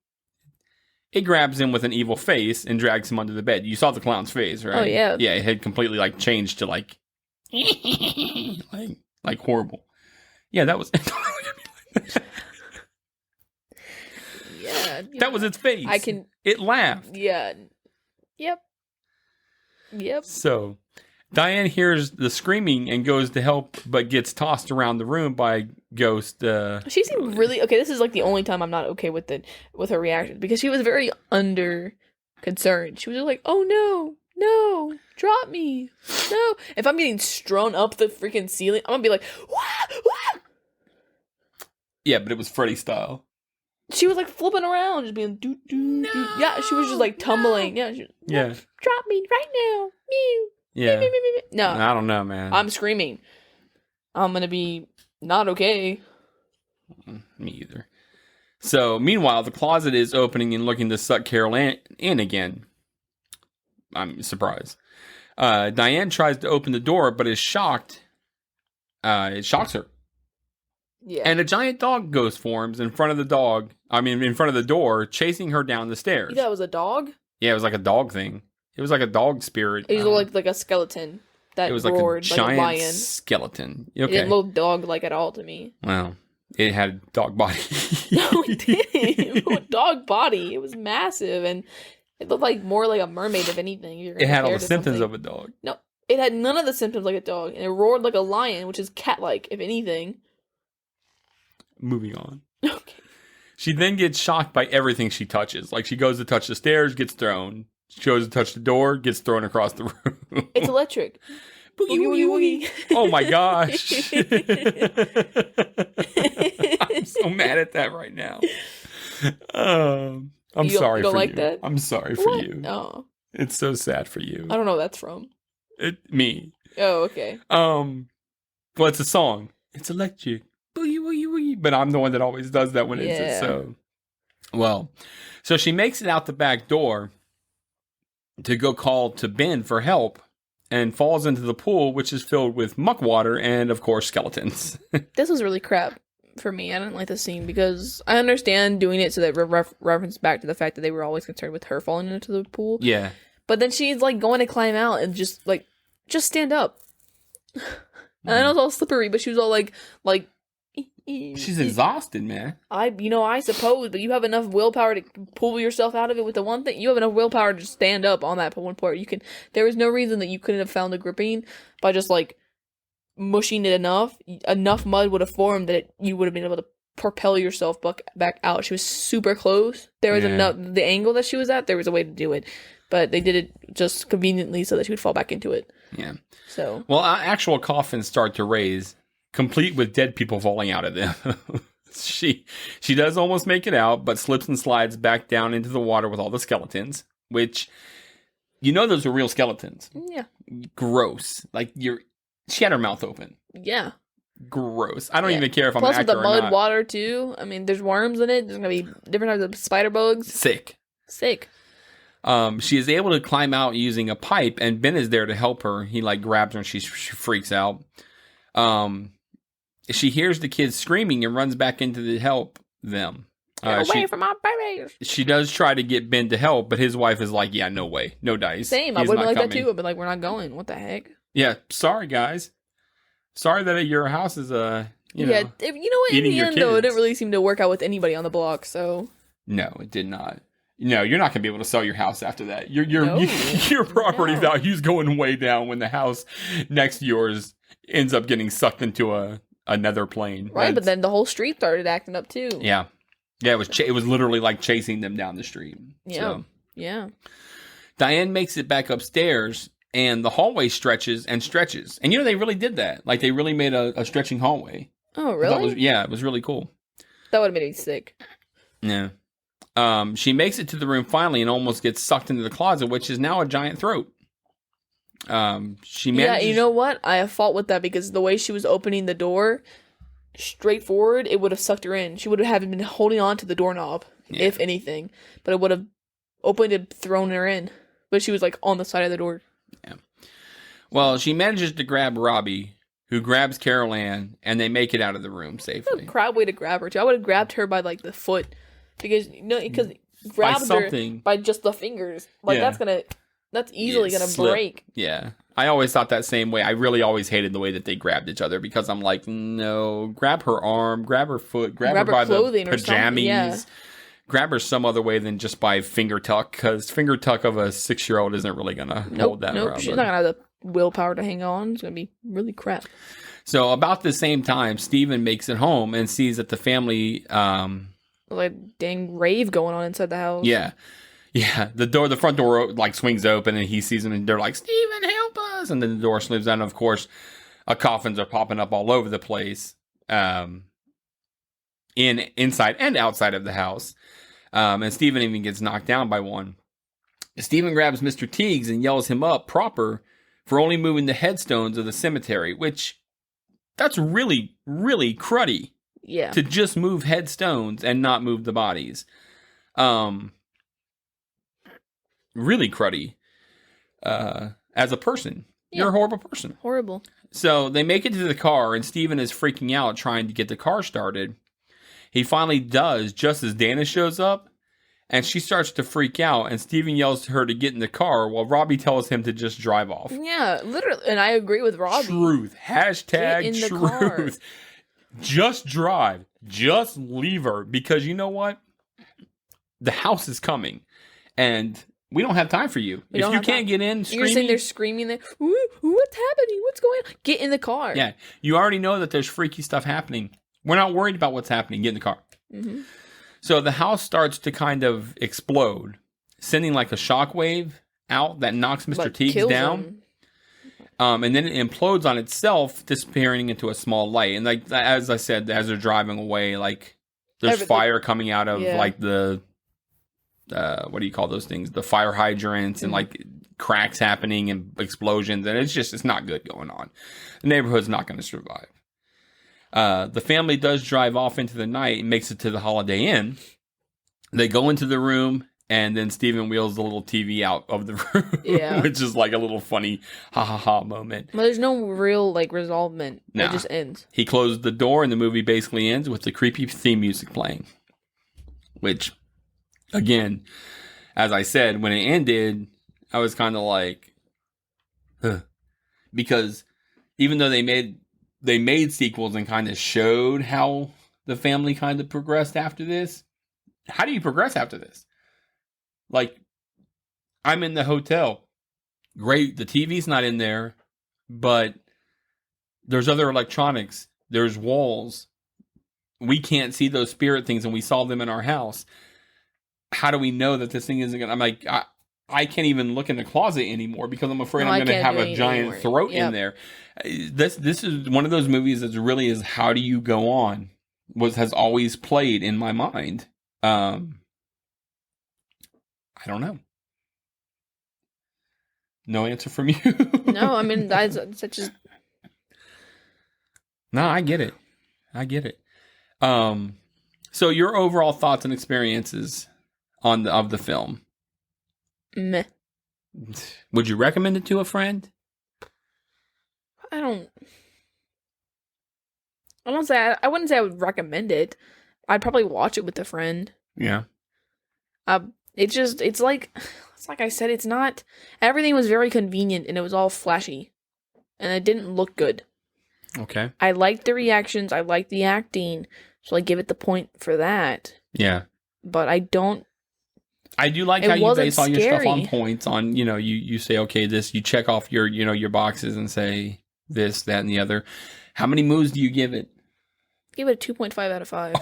it grabs him with an evil face and drags him under the bed. You saw the clown's face, right? Oh, yeah. Yeah, it had completely like changed to like like horrible. Yeah, that was Yeah. that was its face. It laughed. Yeah. Yep. So Diane hears the screaming and goes to help, but gets tossed around the room by Ghost. She seemed really okay. This is like the only time I'm not okay with her reaction, because she was very under concerned. She was just like, "Oh no, drop me, no!" If I'm getting strewn up the freaking ceiling, I'm gonna be like, "Wah, wah!" Yeah, but it was Freddy style. She was like flipping around, just being doo doo doo. Yeah, she was just like tumbling. No. Yeah, drop me right now, mew. Yeah. No, I don't know, man. I'm screaming. I'm gonna be not okay. Me either. So, meanwhile, the closet is opening and looking to suck Carol in again. I'm surprised. Diane tries to open the door, but is shocked. It shocks her. Yeah. And a giant dog ghost forms in front of the door, chasing her down the stairs. You thought it was a dog? Yeah, it was like a dog thing. It was like a dog spirit. It was like a skeleton that roared like a lion. Skeleton. Okay. It didn't look dog-like at all to me. Well, it had a dog body. No, it didn't. A dog body. It was massive, and it looked like more like a mermaid, if anything. It had all the symptoms of a dog. No, it had none of the symptoms like a dog, and it roared like a lion, which is cat-like, if anything. Moving on. Okay. She then gets shocked by everything she touches. Like, she goes to touch the stairs, gets thrown. She goes to touch the door, gets thrown across the room. It's electric. Boogie, woogie, woogie. Oh my gosh. I'm so mad at that right now. I'm sorry for you. That? I'm sorry for you. No. It's so sad for you. I don't know what that's from. Me. Oh, okay. Well, it's a song. It's electric. Boogie, woogie, woogie. But I'm the one that always does that when it's so. Well, so she makes it out the back door to go call to Ben for help, and falls into the pool, which is filled with muck water and, of course, skeletons. This was really crap for me. I didn't like the scene, because I understand doing it so that reference back to the fact that they were always concerned with her falling into the pool. Yeah. But then she's like going to climb out and just stand up. And I know it's all slippery, but she was all like. She's exhausted, man. I suppose, but you have enough willpower to pull yourself out of it with the one thing. You have enough willpower to stand up on that one part. There was no reason that you couldn't have found the gripping by just like mushing it enough. Enough mud would have formed that you would have been able to propel yourself back out. She was super close. There was enough, the angle that she was at, there was a way to do it. But they did it just conveniently so that she would fall back into it. Yeah. So. Well, actual coffins start to raise, complete with dead people falling out of them. She does almost make it out, but slips and slides back down into the water with all the skeletons, which, those are real skeletons. Yeah. Gross. Like, she had her mouth open. Yeah. Gross. I don't even care if I'm an actor or not. Plus with the mud water, too. I mean, there's worms in it. There's going to be different types of spider bugs. Sick. She is able to climb out using a pipe, and Ben is there to help her. He, grabs her, and she freaks out. She hears the kids screaming and runs back into to help them. Get away from my babies! She does try to get Ben to help, but his wife is like, yeah, no way. No dice. Same. I would have like that too. I'd be like, we're not going. What the heck? Yeah. Sorry, guys. Sorry that your house is, what? In the end, though, it didn't really seem to work out with anybody on the block, so. No, it did not. No, you're not going to be able to sell your house after that. Your property value's going way down when the house next to yours ends up getting sucked into another plane. Right, but then the whole street started acting up too. Yeah. Yeah, it was literally like chasing them down the street. Yeah. So. Yeah. Diane makes it back upstairs, and the hallway stretches and stretches. And they really did that. Like, they really made a stretching hallway. Oh, really? It was really cool. That would have made me sick. Yeah. She makes it to the room finally and almost gets sucked into the closet, which is now a giant throat. She manages... Yeah, you know what? I have fault with that, because the way she was opening the door, straightforward, it would have sucked her in. She would have been holding on to the doorknob, if anything. But it would have opened and thrown her in. But she was on the side of the door. Yeah. Well, she manages to grab Robbie, who grabs Carol Ann, and they make it out of the room safely. That's a crap way to grab her, too. I would have grabbed her by, the foot. Because grabbed something. her by just the fingers. Like, that's easily gonna slip. break. Yeah. I always thought that same way. I really always hated the way that they grabbed each other because I'm like, no, grab her arm, grab her foot, grab her by the pajamas, grab her some other way than just by finger tuck, because finger tuck of a 6-year-old isn't really gonna hold that. Nope, she's not gonna have the willpower to hang on. It's gonna be really crap. So about the same time, Steven makes it home and sees that the family, like dang rave going on inside the house. Yeah. The front door like swings open and he sees them and they're like, Steven, help us! And then the door slams down. And of course, coffins are popping up all over the place, inside and outside of the house. And Steven even gets knocked down by one. Steven grabs Mr. Teagues and yells him up proper for only moving the headstones of the cemetery, which that's really, really cruddy. Yeah. To just move headstones and not move the bodies. Really cruddy. As a person. Yeah. You're a horrible person. Horrible. So they make it to the car and Steven is freaking out trying to get the car started. He finally does just as Dana shows up. And she starts to freak out, and Steven yells to her to get in the car while Robbie tells him to just drive off. Yeah, literally. And I agree with Robbie. Truth. Hashtag get in the truth. Car. Just drive. Just leave her. Because you know what? The house is coming. And we don't have time for you. If you can't get in screaming. You're saying they're screaming there. What's happening? What's going on? Get in the car. Yeah. You already know that there's freaky stuff happening. We're not worried about what's happening. Get in the car. Mm-hmm. So the house starts to kind of explode, sending like a shockwave out that knocks Mr. Teagues down. And then it implodes on itself, disappearing into a small light. And like as I said, as they're driving away, like there's fire coming out of like the what do you call those things? The fire hydrants and like cracks happening and explosions, and it's not good going on. The neighborhood's not going to survive. The family does drive off into the night and makes it to the Holiday Inn. They go into the room, and then Steven wheels the little TV out of the room, which is like a little funny ha moment. Well, there's no real like resolvement. It just ends. He closes the door, and the movie basically ends with the creepy theme music playing. Which, again, as I said, when it ended, I was kind of like, huh. Because even though they made sequels and kind of showed how the family kind of progressed after this. How do you progress after this? Like, I'm in the hotel. Great, the TV's not in there, but there's other electronics. There's walls. We can't see those spirit things, and we saw them in our house. How do we know that this thing isn't going to... I'm like... I can't even look in the closet anymore because I'm afraid I'm going to have a giant throat in there. This is one of those movies that really is how do you go on? Has always played in my mind. I don't know. No answer from you. No, I mean that's just. No, I get it. So your overall thoughts and experiences of the film. Meh. Would you recommend it to a friend? I wouldn't say I would recommend it. I'd probably watch it with a friend. Yeah. It's like I said, it's not, everything was very convenient and it was all flashy. And it didn't look good. Okay. I liked the reactions, I liked the acting, so I give it the point for that. Yeah. But I do like how you base all your stuff on points on, you say, okay, this, you check off your boxes and say this, that, and the other. How many moves do you give it? Give it a 2.5 out of 5.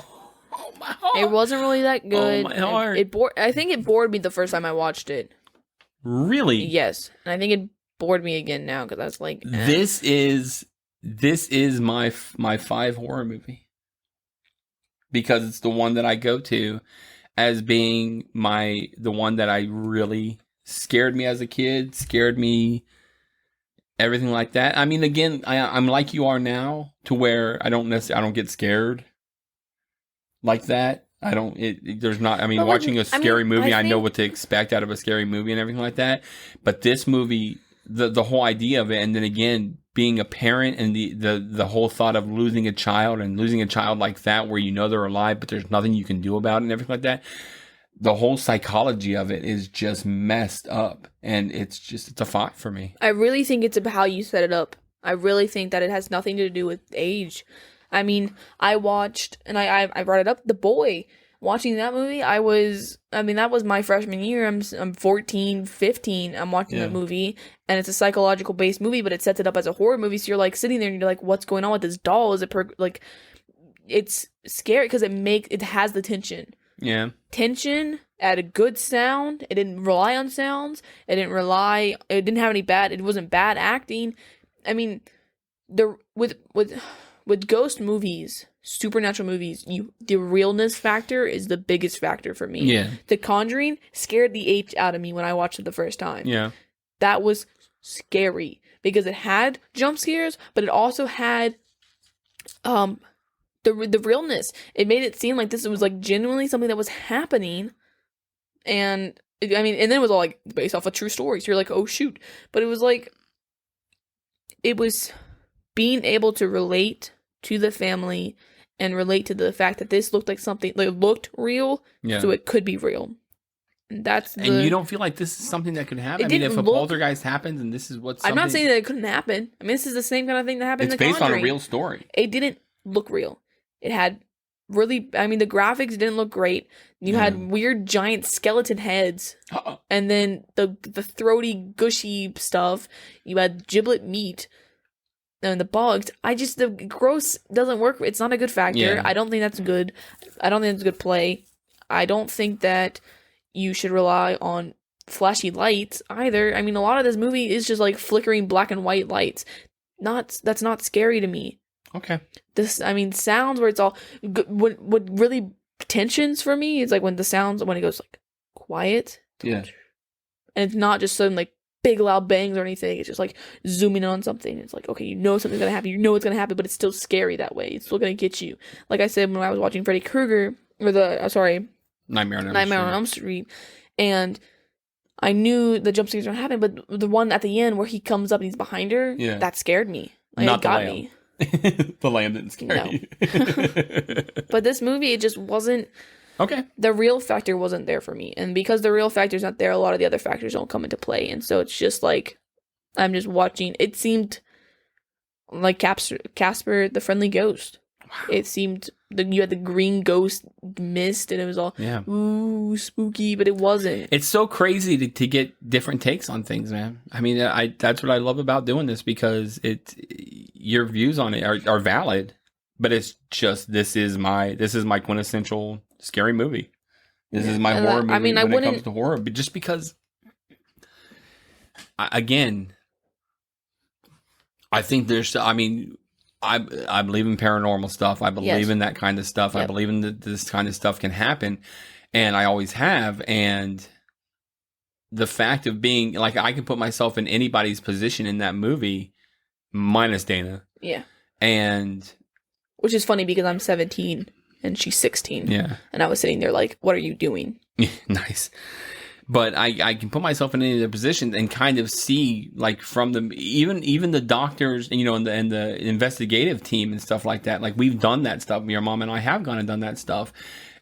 Oh my heart. It wasn't really that good. Oh my heart. I think it bored me the first time I watched it. Really? Yes. And I think it bored me again now because that's like... This is my 5 horror movie. Because it's the one that I go to as being the one that I really scared me as a kid, scared me, everything like that. I mean, again, I'm like you are now, to where I don't get scared like that. Watching a scary movie, I know what to expect out of a scary movie and everything like that. But this movie, the whole idea of it, and then again, being a parent and the whole thought of losing a child like that, where they're alive, but there's nothing you can do about it and everything like that. the whole psychology of it is just messed up, and it's a 5 for me. I really think it's about how you set it up. I really think that it has nothing to do with age. I mean, I watched, and I brought it up, The Boy. Watching that movie, that was my freshman year. I'm 14, 15. I'm watching that movie, and it's a psychological based movie, but it sets it up as a horror movie. So you're like sitting there and you're like, what's going on with this doll? Is it it's scary because it has the tension. Yeah. Tension at a good sound. It didn't rely on sounds. It didn't have it wasn't bad acting. I mean, with ghost movies, supernatural movies, the realness factor is the biggest factor for me. Yeah. The Conjuring scared the H out of me when I watched it the first time. Yeah. That was scary because it had jump scares, but it also had the realness. It made it seem like this was like genuinely something that was happening, and and then it was all like based off of true stories. So you're like, oh shoot! But it was like, it was being able to relate to the family and relate to the fact that this looked like something looked real, so it could be real. And you don't feel like this is something that could happen. I mean, if a poltergeist happens, and this is what's I'm not saying that it couldn't happen. I mean, this is the same kind of thing that happened. It's based on a real story. It didn't look real. It had the graphics didn't look great. You had weird giant skeleton heads, and then the throaty, gushy stuff. You had giblet meat. And the bugs, the gross doesn't work. It's not a good factor. Yeah. I don't think that's good. I don't think it's a good play. I don't think that you should rely on flashy lights either. I mean, a lot of this movie is just like flickering black and white lights. That's not scary to me. Okay. Sounds where it's all what really tensions for me is like when it goes like quiet. Yeah. And it's not just some like big loud bangs or anything. It's just like zooming in on something. It's like, okay, you know something's gonna happen. You know it's gonna happen, but it's still scary that way. It's still gonna get you. Like I said when I was watching Freddy Krueger Nightmare on Elm Street, and I knew the jump scares were happening, but the one at the end where he comes up and he's behind her, that scared me. Not it got me. The lamb didn't scare you. But this movie, it just wasn't. Okay. The real factor wasn't there for me. And because the real factor's not there, a lot of the other factors don't come into play. And so it's just like, I'm just watching. It seemed like Casper the Friendly Ghost. Wow. It seemed you had the green ghost mist, and it was all ooh spooky, but it wasn't. It's so crazy to get different takes on things, man. I mean, that's what I love about doing this, because your views on it are valid, but it's just this is my quintessential scary movie. This is my horror movie when it comes to horror, but just because, I think I believe in paranormal stuff. I believe in that kind of stuff. Yep. I believe in that this kind of stuff can happen, and I always have. And the fact of being like, I can put myself in anybody's position in that movie, minus Dana. Yeah. And which is funny because I'm 17 and she's 16. Yeah. And I was sitting there like, what are you doing? Nice. But I can put myself in any of the positions and kind of see, like, from the even the doctors, and the investigative team and stuff like that. Like, we've done that stuff. Your mom and I have gone and done that stuff,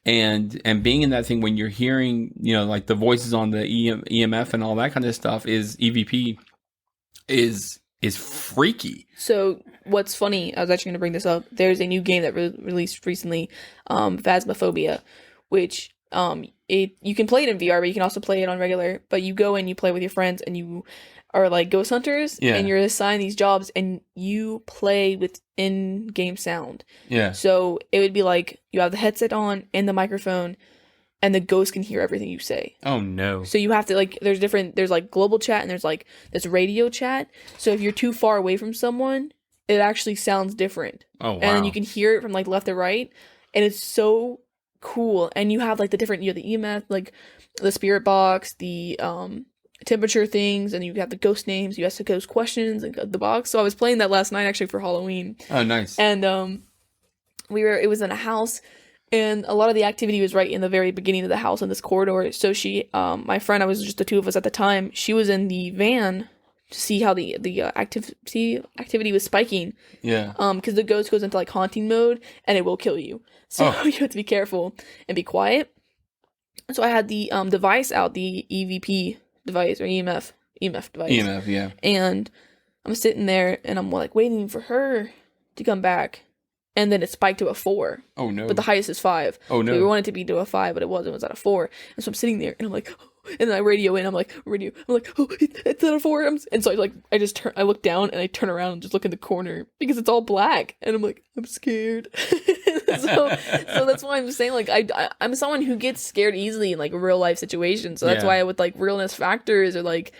and being in that thing when you're hearing, like the voices on the EMF and all that kind of stuff is EVP is freaky. So what's funny? I was actually going to bring this up. There's a new game that released recently, Phasmophobia, which. You can play it in VR, but you can also play it on regular. But you go and you play with your friends, and you are like ghost hunters, and you're assigned these jobs, and you play with in-game sound. Yeah. So it would be like you have the headset on and the microphone, and the ghost can hear everything you say. Oh no! So you have to there's like global chat, and there's like this radio chat. So if you're too far away from someone, it actually sounds different. Oh wow! And then you can hear it from like left to right, and it's so cool. And you have like the EMF, like the spirit box, the temperature things, and you have the ghost names, you ask the ghost questions, and the box. So I was playing that last night actually for Halloween. Oh nice. And it was in a house, and a lot of the activity was right in the very beginning of the house in this corridor. So she my friend, I was just the two of us at the time, she was in the van to see how the activity was spiking. Yeah. Because the ghost goes into like haunting mode, and it will kill you. So you have to be careful and be quiet. So I had the device out, the EVP device or EMF device. EMF, yeah. And I'm sitting there and I'm like waiting for her to come back. And then it spiked to a 4. Oh no. But the highest is 5. Oh no. So we wanted it to be to a 5, but it wasn't. It was at a 4. And so I'm sitting there and I'm like, and then I radio in. I'm like, oh, it's at a 4. And so I look down and I turn around and just look in the corner because it's all black. And I'm like, I'm scared. so that's why I'm saying, like, I'm someone who gets scared easily in like real life situations. So that's why with like realness factors or like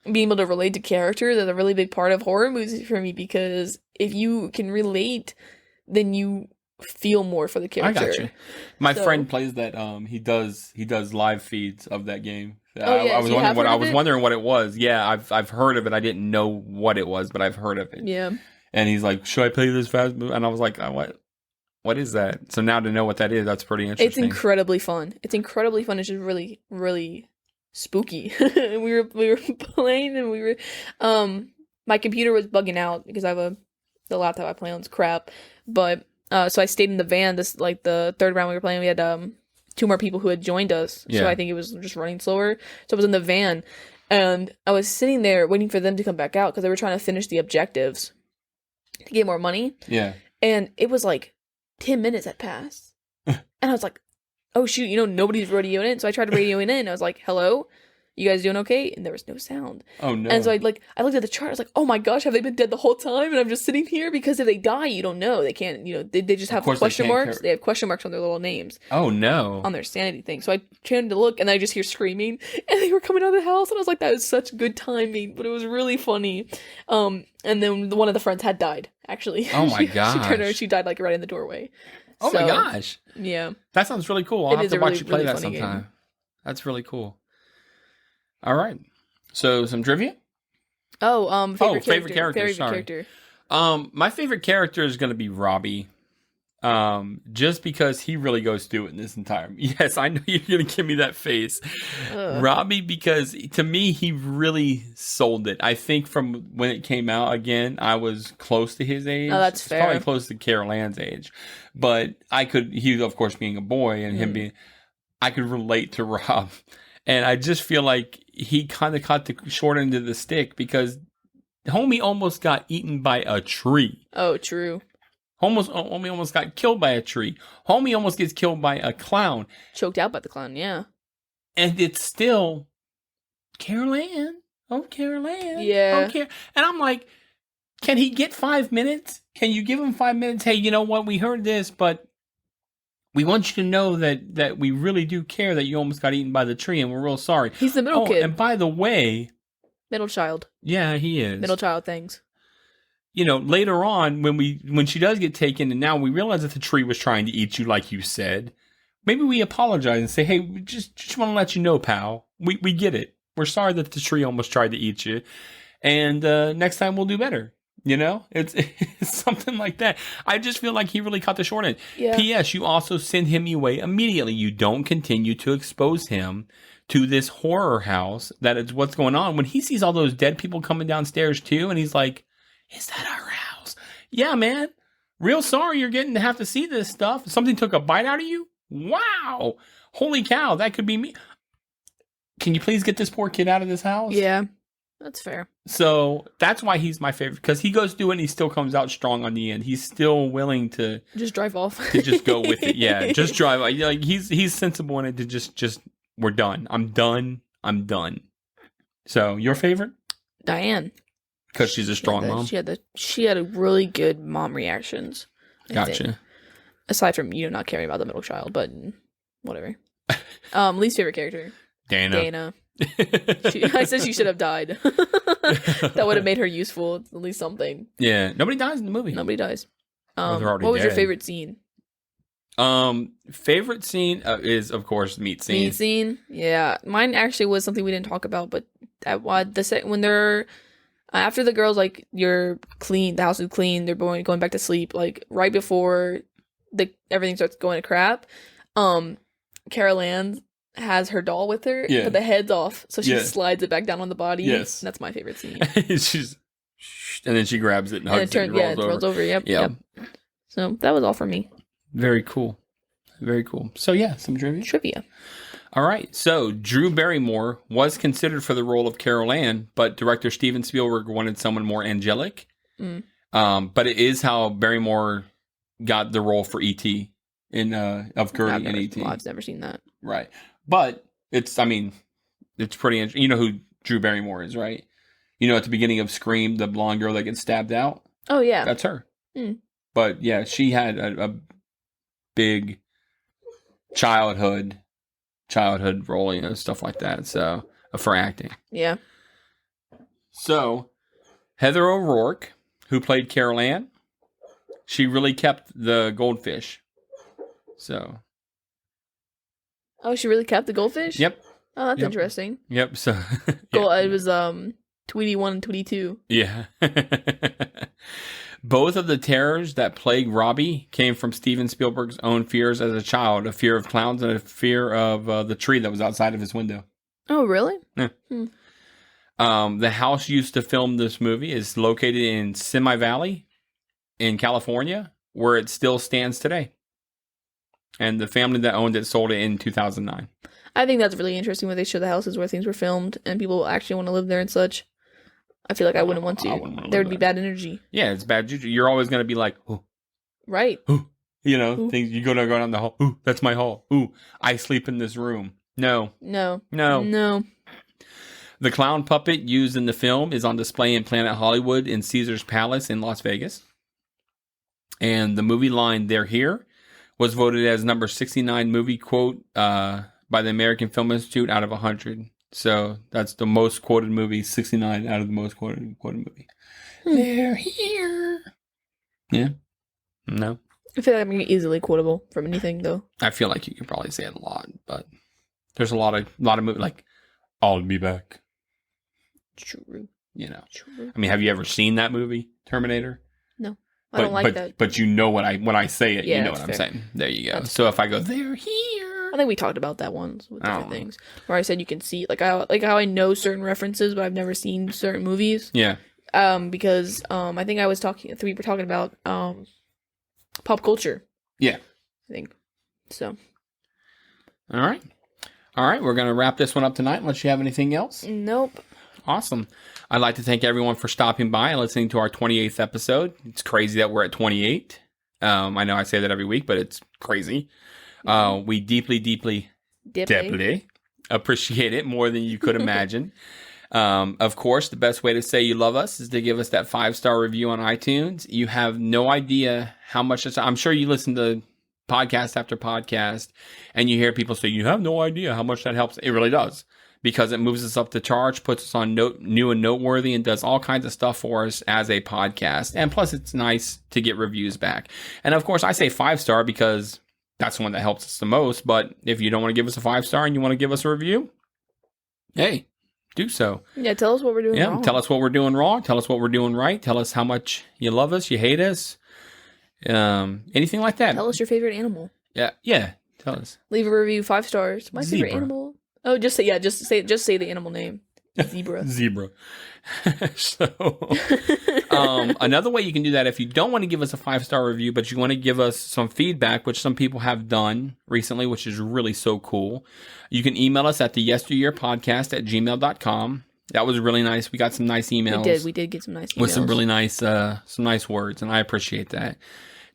being able to relate to characters is a really big part of horror movies for me, because if you can relate, then you feel more for the character. I got you. My friend plays that. He does live feeds of that game. I was wondering what it was. Yeah, I've heard of it. I didn't know what it was, but I've heard of it. Yeah. And he's like, "Should I play this fast movie?" And I was like, What is that?" So now to know what that is, that's pretty interesting. It's incredibly fun. It's just really, really spooky. we were playing and we were my computer was bugging out because the laptop I play on is crap. But so I stayed in the van. This like the third round we were playing. We had 2 more people who had joined us. Yeah. So I think it was just running slower. So I was in the van, and I was sitting there waiting for them to come back out because they were trying to finish the objectives to get more money. Yeah. And it was like 10 minutes had passed, and I was like, "Oh shoot! Nobody's radioing in." So I tried radioing in. And I was like, "Hello, you guys doing okay?" And there was no sound. Oh no! And so I looked at the chart. I was like, "Oh my gosh, have they been dead the whole time?" And I'm just sitting here because if they die, you don't know. They can't. They just have question marks. They have question marks on their little names. Oh no! On their sanity thing. So I turned to look, and I just hear screaming, and they were coming out of the house, and I was like, "That was such good timing," but it was really funny. And then one of the friends had died actually. Oh my gosh! She turned around. She died like right in the doorway. Oh my gosh! Yeah, that sounds really cool. I'll have to watch you play that sometime. Game. That's really cool. All right. So some trivia? Favorite character. Sorry. My favorite character is going to be Robbie. Just because he really goes through it in this entire. Yes, I know you're going to give me that face. Robbie, because to me, he really sold it. I think from when it came out, again, I was close to his age. Oh, that's fair. Probably close to Carol Ann's age. But he, of course, being a boy and him being, I could relate to Rob. And I just feel like he kind of caught the short end of the stick because homie almost got eaten by a tree. Oh, true. Homie almost got killed by a tree. Homie almost gets killed by a clown. Choked out by the clown, yeah. And it's still Carol Ann. Oh, Carol Ann. Yeah. Oh, and I'm like, can he get 5 minutes? Can you give him 5 minutes? Hey, you know what? We heard this, but we want you to know that we really do care that you almost got eaten by the tree, and we're real sorry. He's the middle kid. And by the way... Middle child. Yeah, he is. Middle child things. Later on, when she does get taken, and now we realize that the tree was trying to eat you, like you said, maybe we apologize and say, hey, we just want to let you know, pal. We get it. We're sorry that the tree almost tried to eat you. And next time we'll do better. It's something like that. I just feel like he really caught the short end. Yeah. P.S. You also send him away immediately. You don't continue to expose him to this horror house that is what's going on. When he sees all those dead people coming downstairs too, and he's like, is that our house? Yeah, man. Real sorry you're getting to have to see this stuff. Something took a bite out of you? Wow. Holy cow, that could be me. Can you please get this poor kid out of this house? Yeah. That's fair. So that's why he's my favorite, because he goes through it and he still comes out strong on the end. He's still willing to just drive off, to just go with it. Yeah, just drive. Like he's sensible in it to just we're done. I'm done. So your favorite? Diane, because she's a strong mom. She had a really good mom reactions. Gotcha. Aside from not caring about the middle child, but whatever. Least favorite character? Dana. I said she should have died. That would have made her useful. At least something. Yeah. Nobody dies in the movie. Nobody dies. What was your favorite scene? Favorite scene is, of course, meat scene. Meat scene? Yeah. Mine actually was something we didn't talk about, but when they're after the girls, like, you're clean, the house is clean, they're going back to sleep, like, right before everything starts going to crap, Carol Ann has her doll with her, but the head's off, so she slides it back down on the body. Yes. That's my favorite scene. And then she grabs it and hugs it and rolls over. Yep. So that was all for me. Very cool. Very cool. So yeah, some trivia. All right. So Drew Barrymore was considered for the role of Carol Ann, but director Steven Spielberg wanted someone more angelic. But it is how Barrymore got the role for E.T. of Gertie in E.T. I've never seen that. Right. But it's pretty interesting. You know who Drew Barrymore is, right? You know, at the beginning of Scream, the blonde girl that gets stabbed out? Oh, yeah. That's her. But yeah, she had a big childhood role, you know, stuff like that. So, for acting. Yeah. So, Heather O'Rourke, who played Carol Ann, she really kept the goldfish. So. Oh, she really kept the goldfish? Yep. Oh, that's interesting. Yep. So. It was Tweety 1 and Tweety 2. Yeah. Both of the terrors that plague Robbie came from Steven Spielberg's own fears as a child, a fear of clowns and a fear of the tree that was outside of his window. Oh, really? Yeah. The house used to film this movie is located in Simi Valley in California, where it still stands today. And the family that owned it sold it in 2009. I think that's really interesting when they show the houses where things were filmed and people actually want to live there and such. I feel like I wouldn't want to. There would be bad energy. Yeah, it's bad juju. You're always going to be like, oh. Right. Oh. You know, Ooh. Things you go down the hall. Ooh, that's my hall. Ooh, I sleep in this room. No. The clown puppet used in the film is on display in Planet Hollywood in Caesar's Palace in Las Vegas. And the movie line, "They're here," was voted as number 69 movie quote by the American Film Institute out of 100. So that's the most quoted movie, 69 out of the most quoted movie. They're here. Yeah. No. I feel like I'm easily quotable from anything, though. I feel like you could probably say it a lot, but there's a lot of movies like "I'll Be Back." True. You know. True. I mean, have you ever seen that movie, Terminator? No. I don't like that. But you know when I say it, yeah, you know what I'm saying. There you go. So if I go, "They're here." I think we talked about that once with different things. Where I said you can see how I know certain references, but I've never seen certain movies. Yeah. Because I think we were talking about pop culture. Yeah. I think. So. All right. We're gonna wrap this one up tonight. Unless you have anything else. Nope. Awesome. I'd like to thank everyone for stopping by and listening to our 28th episode. It's crazy that we're at 28. I know I say that every week, but it's crazy. We deeply appreciate it more than you could imagine. Of course, the best way to say you love us is to give us that 5-star review on iTunes. You have no idea how much I'm sure you listen to podcast after podcast and you hear people say, you have no idea how much that helps. It really does, because it moves us up the charts, puts us on new and noteworthy, and does all kinds of stuff for us as a podcast. And plus, it's nice to get reviews back. And of course, I say 5-star because that's the one that helps us the most. But if you don't want to give us a 5-star and you want to give us a review, hey, do so. Yeah, tell us what we're doing wrong. Tell us what we're doing wrong. Tell us what we're doing right. Tell us how much you love us, you hate us. Anything like that. Tell us your favorite animal. Yeah. Tell us. Leave a review, 5 stars. My Zebra. favorite animal. Oh, just say the animal name. Zebra. Zebra. So, another way you can do that, if you don't want to give us a 5-star review, but you want to give us some feedback, which some people have done recently, which is really so cool. You can email us at the yesteryearpodcast@gmail.com. That was really nice. We got some nice emails. We did get some nice emails. With some really nice, some nice words, and I appreciate that.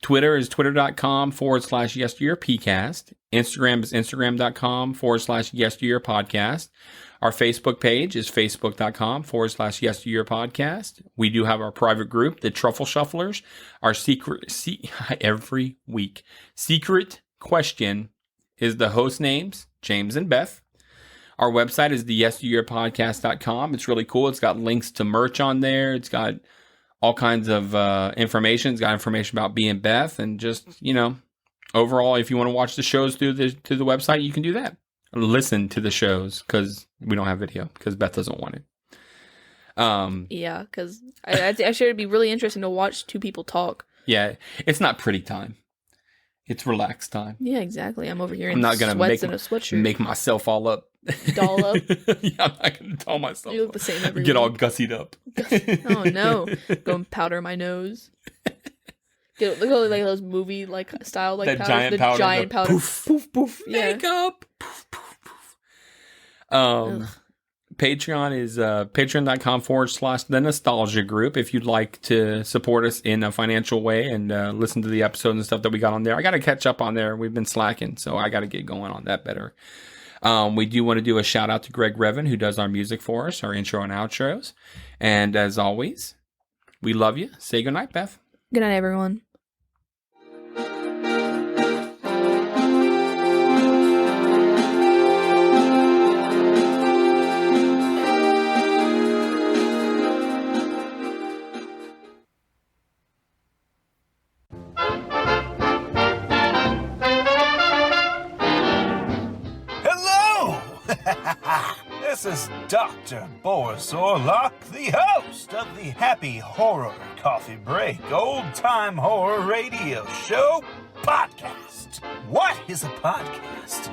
Twitter is twitter.com/yesteryearpcast. Instagram is instagram.com/yesteryearpodcast. Our Facebook page is facebook.com/yesteryearpodcast. We do have our private group, the Truffle Shufflers. Our every week secret question is the host names, James and Beth. Our website is the yesteryearpodcast.com. It's really cool. It's got links to merch on there. It's got all kinds of information. It's got information about me and Beth, and just, overall, if you want to watch the shows through the website, you can do that. Listen to the shows, because we don't have video, because Beth doesn't want it. Yeah, because I sure it'd be really interesting to watch two people talk. Yeah, it's not pretty time. It's relaxed time. Yeah, exactly. I'm over here in I'm not gonna sweats and a sweatshirt. Make myself all up. Doll up? Yeah, I'm not going to doll myself. You look the same every Get week. all gussied up. Oh, no. Go and powder my nose. Look at those movie style that powders. giant powder. Giant powder. Poof, poof, poof. Yeah. Makeup. Poof, poof, poof. Patreon is patreon.com/The Nostalgia Group. If you'd like to support us in a financial way and listen to the episodes and stuff that we got on there. I got to catch up on there. We've been slacking, so I got to get going on that better. We do want to do a shout out to Greg Revan, who does our music for us, our intro and outros. And as always, we love you. Say goodnight, Beth. Good night, everyone. This is Dr. Boris Orlock, the host of the Happy Horror Coffee Break Old Time Horror Radio Show podcast. What is a podcast?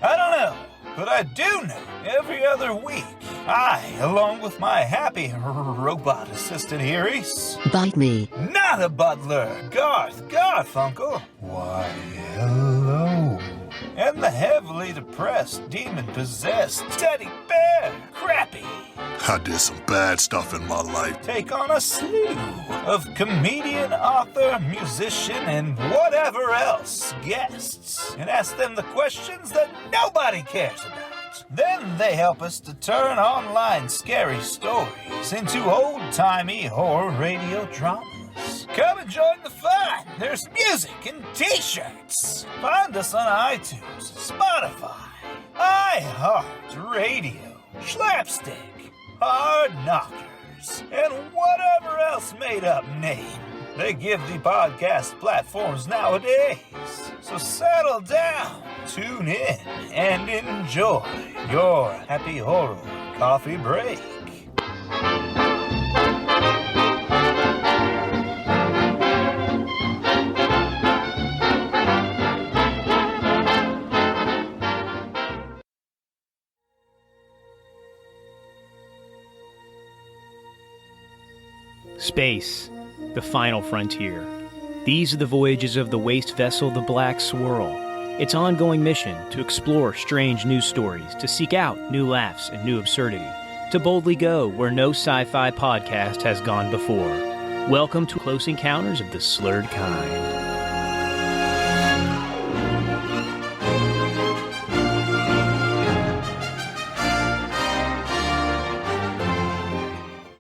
I don't know, but I do know every other week, I, along with my happy robot assistant here, Bite me. Not a butler, Garth Garfunkel. Why, hello. And the heavily depressed, demon-possessed teddy bear, Crappy. I did some bad stuff in my life. Take on a slew of comedian, author, musician, and whatever else guests, and ask them the questions that nobody cares about. Then they help us to turn online scary stories into old-timey horror radio dramas. Come and join the fun. There's music and t-shirts. Find us on iTunes, Spotify, iHeartRadio, Slapstick, Hard Knockers, and whatever else made-up name they give the podcast platforms nowadays. So settle down, tune in, and enjoy your Happy Horror Coffee Break. Space, the final frontier. These are the voyages of the waste vessel, the Black Swirl. Its ongoing mission to explore strange news stories, to seek out new laughs and new absurdity, to boldly go where no sci-fi podcast has gone before. Welcome to Close Encounters of the Slurred Kind.